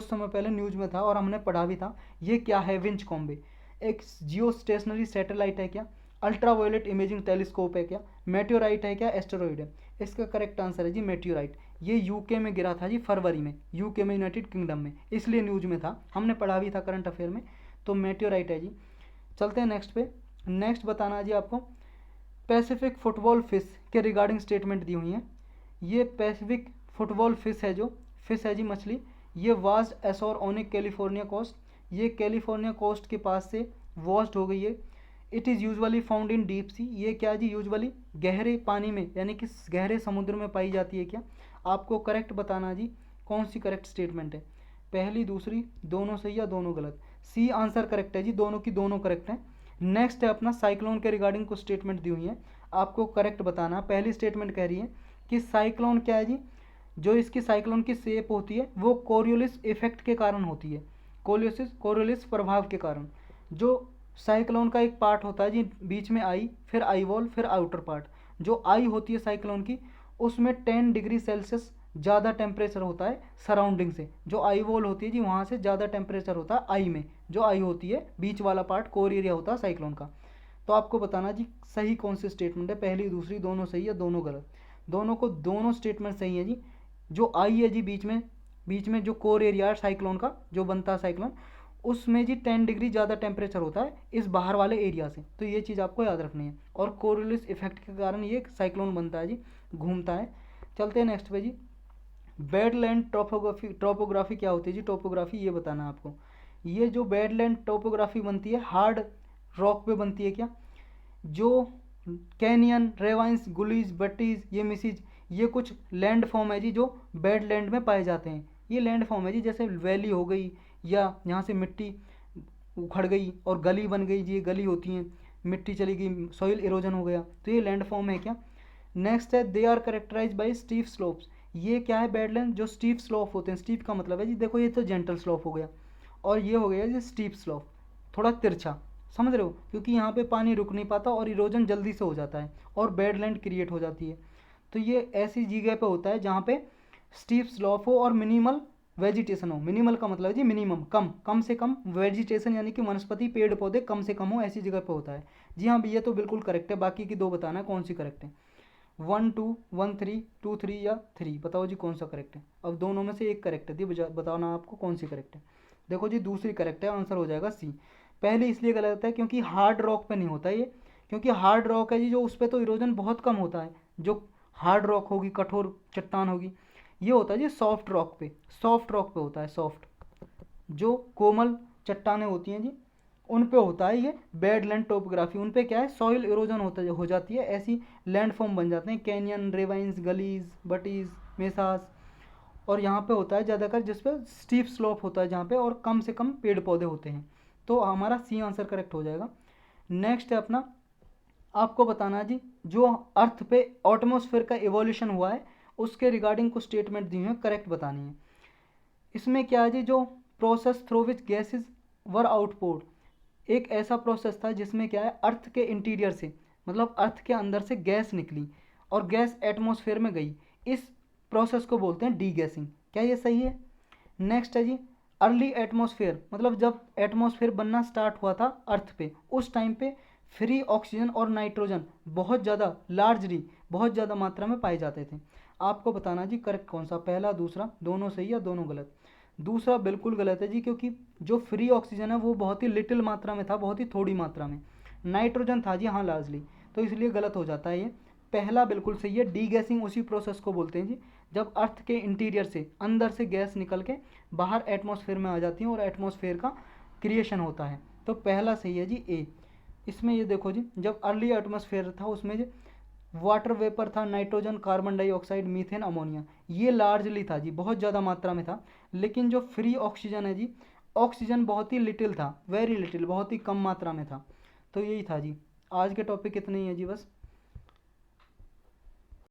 Speaker 1: समय पहले न्यूज़ में था और हमने पढ़ा भी था। ये क्या है विंच कॉम्बे, एक जियो स्टेशनरी सैटेलाइट है क्या, अल्ट्रावायलेट इमेजिंग टेलीस्कोप है क्या, मेट्योराइट है क्या, एस्टेरॉइड है। इसका करेक्ट आंसर है जी मेट्योराइट। ये यूके में गिरा था जी फरवरी में, यूके में यूनाइटेड किंगडम में, इसलिए न्यूज़ में था, हमने पढ़ा भी था करंट अफेयर में, तो मेट्योराइट है जी। चलते हैं नेक्स्ट पे। नेक्स्ट बताना है जी आपको पैसिफिक फुटबॉल फिश के रिगार्डिंग स्टेटमेंट दी हुई है। ये पैसिफिक फुटबॉल फिश है, जो फिश है जी मछली, ये वास्ट एसोर ओनिक कैलिफोर्निया कोस्ट, ये कैलिफोर्निया कोस्ट के पास से वॉस्ट हो गई है। It is usually found in deep sea, ये क्या जी यूजुअली गहरे पानी में यानी कि गहरे समुद्र में पाई जाती है क्या। आपको करेक्ट बताना जी कौन सी करेक्ट स्टेटमेंट है, पहली दूसरी दोनों सही या दोनों गलत। सी आंसर करेक्ट है जी, दोनों की दोनों करेक्ट है। नेक्स्ट है अपना साइक्लोन के रिगार्डिंग कुछ स्टेटमेंट दी हुई है, आपको करेक्ट बताना। पहली स्टेटमेंट कह रही है कि साइक्लोन क्या है जी, जो इसकी साइक्लोन की शेप होती है वो कोरियोलिस इफेक्ट के कारण होती है, कोरियोलिस प्रभाव के कारण। जो साइक्लोन का एक पार्ट होता है जी बीच में आई, फिर आई वॉल, फिर आउटर पार्ट, जो आई होती है साइक्लोन की उसमें 10 डिग्री सेल्सियस ज़्यादा टेम्परेचर होता है सराउंडिंग से, जो आई वॉल होती है जी वहाँ से ज़्यादा टेम्परेचर होता है आई में, जो आई होती है बीच वाला पार्ट कोर एरिया होता है साइक्लोन का। तो आपको बताना जी सही कौन सी स्टेटमेंट है, पहली दूसरी दोनों सही या दोनों गलत। दोनों स्टेटमेंट सही है जी। जो आई है जी बीच में जो कोर एरिया है साइक्लोन का जो बनता है साइक्लोन, उसमें जी 10 डिग्री ज़्यादा टेम्परेचर होता है इस बाहर वाले एरिया से, तो ये चीज़ आपको याद रखनी है। और कोरियोलिस इफेक्ट के कारण ये साइक्लोन बनता है जी, घूमता है। चलते हैं नेक्स्ट पे जी, बेडलैंड टोपोग्राफी क्या होती है जी, टोपोग्राफी ये बताना आपको। ये जो बेडलैंड टोपोग्राफी बनती है हार्ड रॉक पे बनती है क्या, जो कैनियन, रेवाइंस, गुलीज, बट्टीज, ये मिसीज, ये कुछ लैंड फॉर्म है जी जो बेडलैंड में पाए जाते हैं। ये लैंड फॉर्म है जी, जैसे वैली हो गई या यहाँ से मिट्टी उखड़ गई और गली बन गई जी, ये गली होती हैं, मिट्टी चली गई, सॉइल इरोजन हो गया, तो ये लैंड फॉर्म है क्या। नेक्स्ट है they are characterize by steep slopes, ये क्या है बेडलैंड जो स्टीफ स्लोप होते हैं, स्टीफ का मतलब है जी देखो ये तो जेंटल स्लोप हो गया और ये हो गया जी स्टीप स्लोप, थोड़ा तिरछा, समझ रहे हो, क्योंकि यहाँ पे पानी रुक नहीं पाता और इरोजन जल्दी से हो जाता है और बेडलैंड क्रिएट हो जाती है। तो ये ऐसी जगह पे होता है जहाँ पे स्टीप स्लोप हो और मिनिमल वेजिटेशन हो। मिनिमल का मतलब है जी मिनिमम, कम से कम वेजिटेशन यानी कि वनस्पति पेड़ पौधे कम से कम हो, ऐसी जगह पे होता है। जी हाँ ये तो बिल्कुल करेक्ट है, बाकी की दो बताना है कौन सी करेक्ट है। 1 2 1 3 2 3 या 3, बताओ जी कौन सा करेक्ट है। अब दोनों में से एक करेक्ट है, बताओ ना आपको कौन सी करेक्ट है। देखो जी दूसरी करेक्ट है, आंसर हो जाएगा सी। पहले इसलिए गलत है क्योंकि हार्ड रॉक पे नहीं होता ये, क्योंकि हार्ड रॉक है जी जो उस पर तो इरोजन बहुत कम होता है, जो हार्ड रॉक होगी कठोर चट्टान होगी, ये होता है जी सॉफ्ट रॉक पे होता है, सॉफ्ट जो कोमल चट्टानें होती हैं जी उन पे होता है ये बेडलैंड टोपोग्राफी। उन पे क्या है सॉइल इरोजन हो जाती है, ऐसी लैंड फॉर्म बन जाते हैं, कैनियन, रेवाइंस, गलीज, बटीज, मेसास, और यहाँ पे होता है ज़्यादातर जिस पे स्टीप स्लोप होता है जहाँ पे, और कम से कम पेड़ पौधे होते हैं। तो हमारा सी आंसर करेक्ट हो जाएगा। नेक्स्ट है अपना आपको बताना है जी जो अर्थ पे एटमॉस्फेयर का एवोल्यूशन हुआ है उसके रिगार्डिंग कुछ स्टेटमेंट दी हुई है, करेक्ट बतानी है। इसमें क्या है जी जो प्रोसेस थ्रू विच गैसेज वर आउटपोर्ड, एक ऐसा प्रोसेस था जिसमें क्या है अर्थ के इंटीरियर से मतलब अर्थ के अंदर से गैस निकली और गैस एटमॉस्फेयर में गई, इस प्रोसेस को बोलते हैं डी गैसिंग। क्या ये सही है। नेक्स्ट है जी अर्ली एटमॉस्फेयर, मतलब जब एटमॉस्फेयर बनना स्टार्ट हुआ था अर्थ पे उस टाइम पे फ्री ऑक्सीजन और नाइट्रोजन बहुत ज़्यादा लार्जली बहुत ज़्यादा मात्रा में पाए जाते थे। आपको बताना जी करेक्ट कौन सा, पहला दूसरा दोनों सही या दोनों गलत। दूसरा बिल्कुल गलत है जी, क्योंकि जो फ्री ऑक्सीजन है वो बहुत ही लिटिल मात्रा में था, बहुत ही थोड़ी मात्रा में। नाइट्रोजन था जी हाँ लार्जली, तो इसलिए गलत हो जाता है ये। पहला बिल्कुल सही है, डी गैसिंग उसी प्रोसेस को बोलते हैं जी जब अर्थ के इंटीरियर से, अंदर से गैस निकल के बाहर एटमॉस्फेयर में आ जाती है और एटमॉस्फेयर का क्रिएशन होता है। तो पहला सही है जी ए। इसमें ये देखो जी, जब अर्ली एटमॉस्फेयर था उसमें जो वाटर वेपर था, nitrogen, carbon dioxide, methane, ammonia, ये लार्जली था जी, बहुत ज़्यादा मात्रा में था। लेकिन जो फ्री ऑक्सीजन है जी, ऑक्सीजन बहुत ही लिटिल था, वेरी लिटिल, बहुत ही कम मात्रा में था। तो यही था जी, आज के टॉपिक इतने ही है जी बस।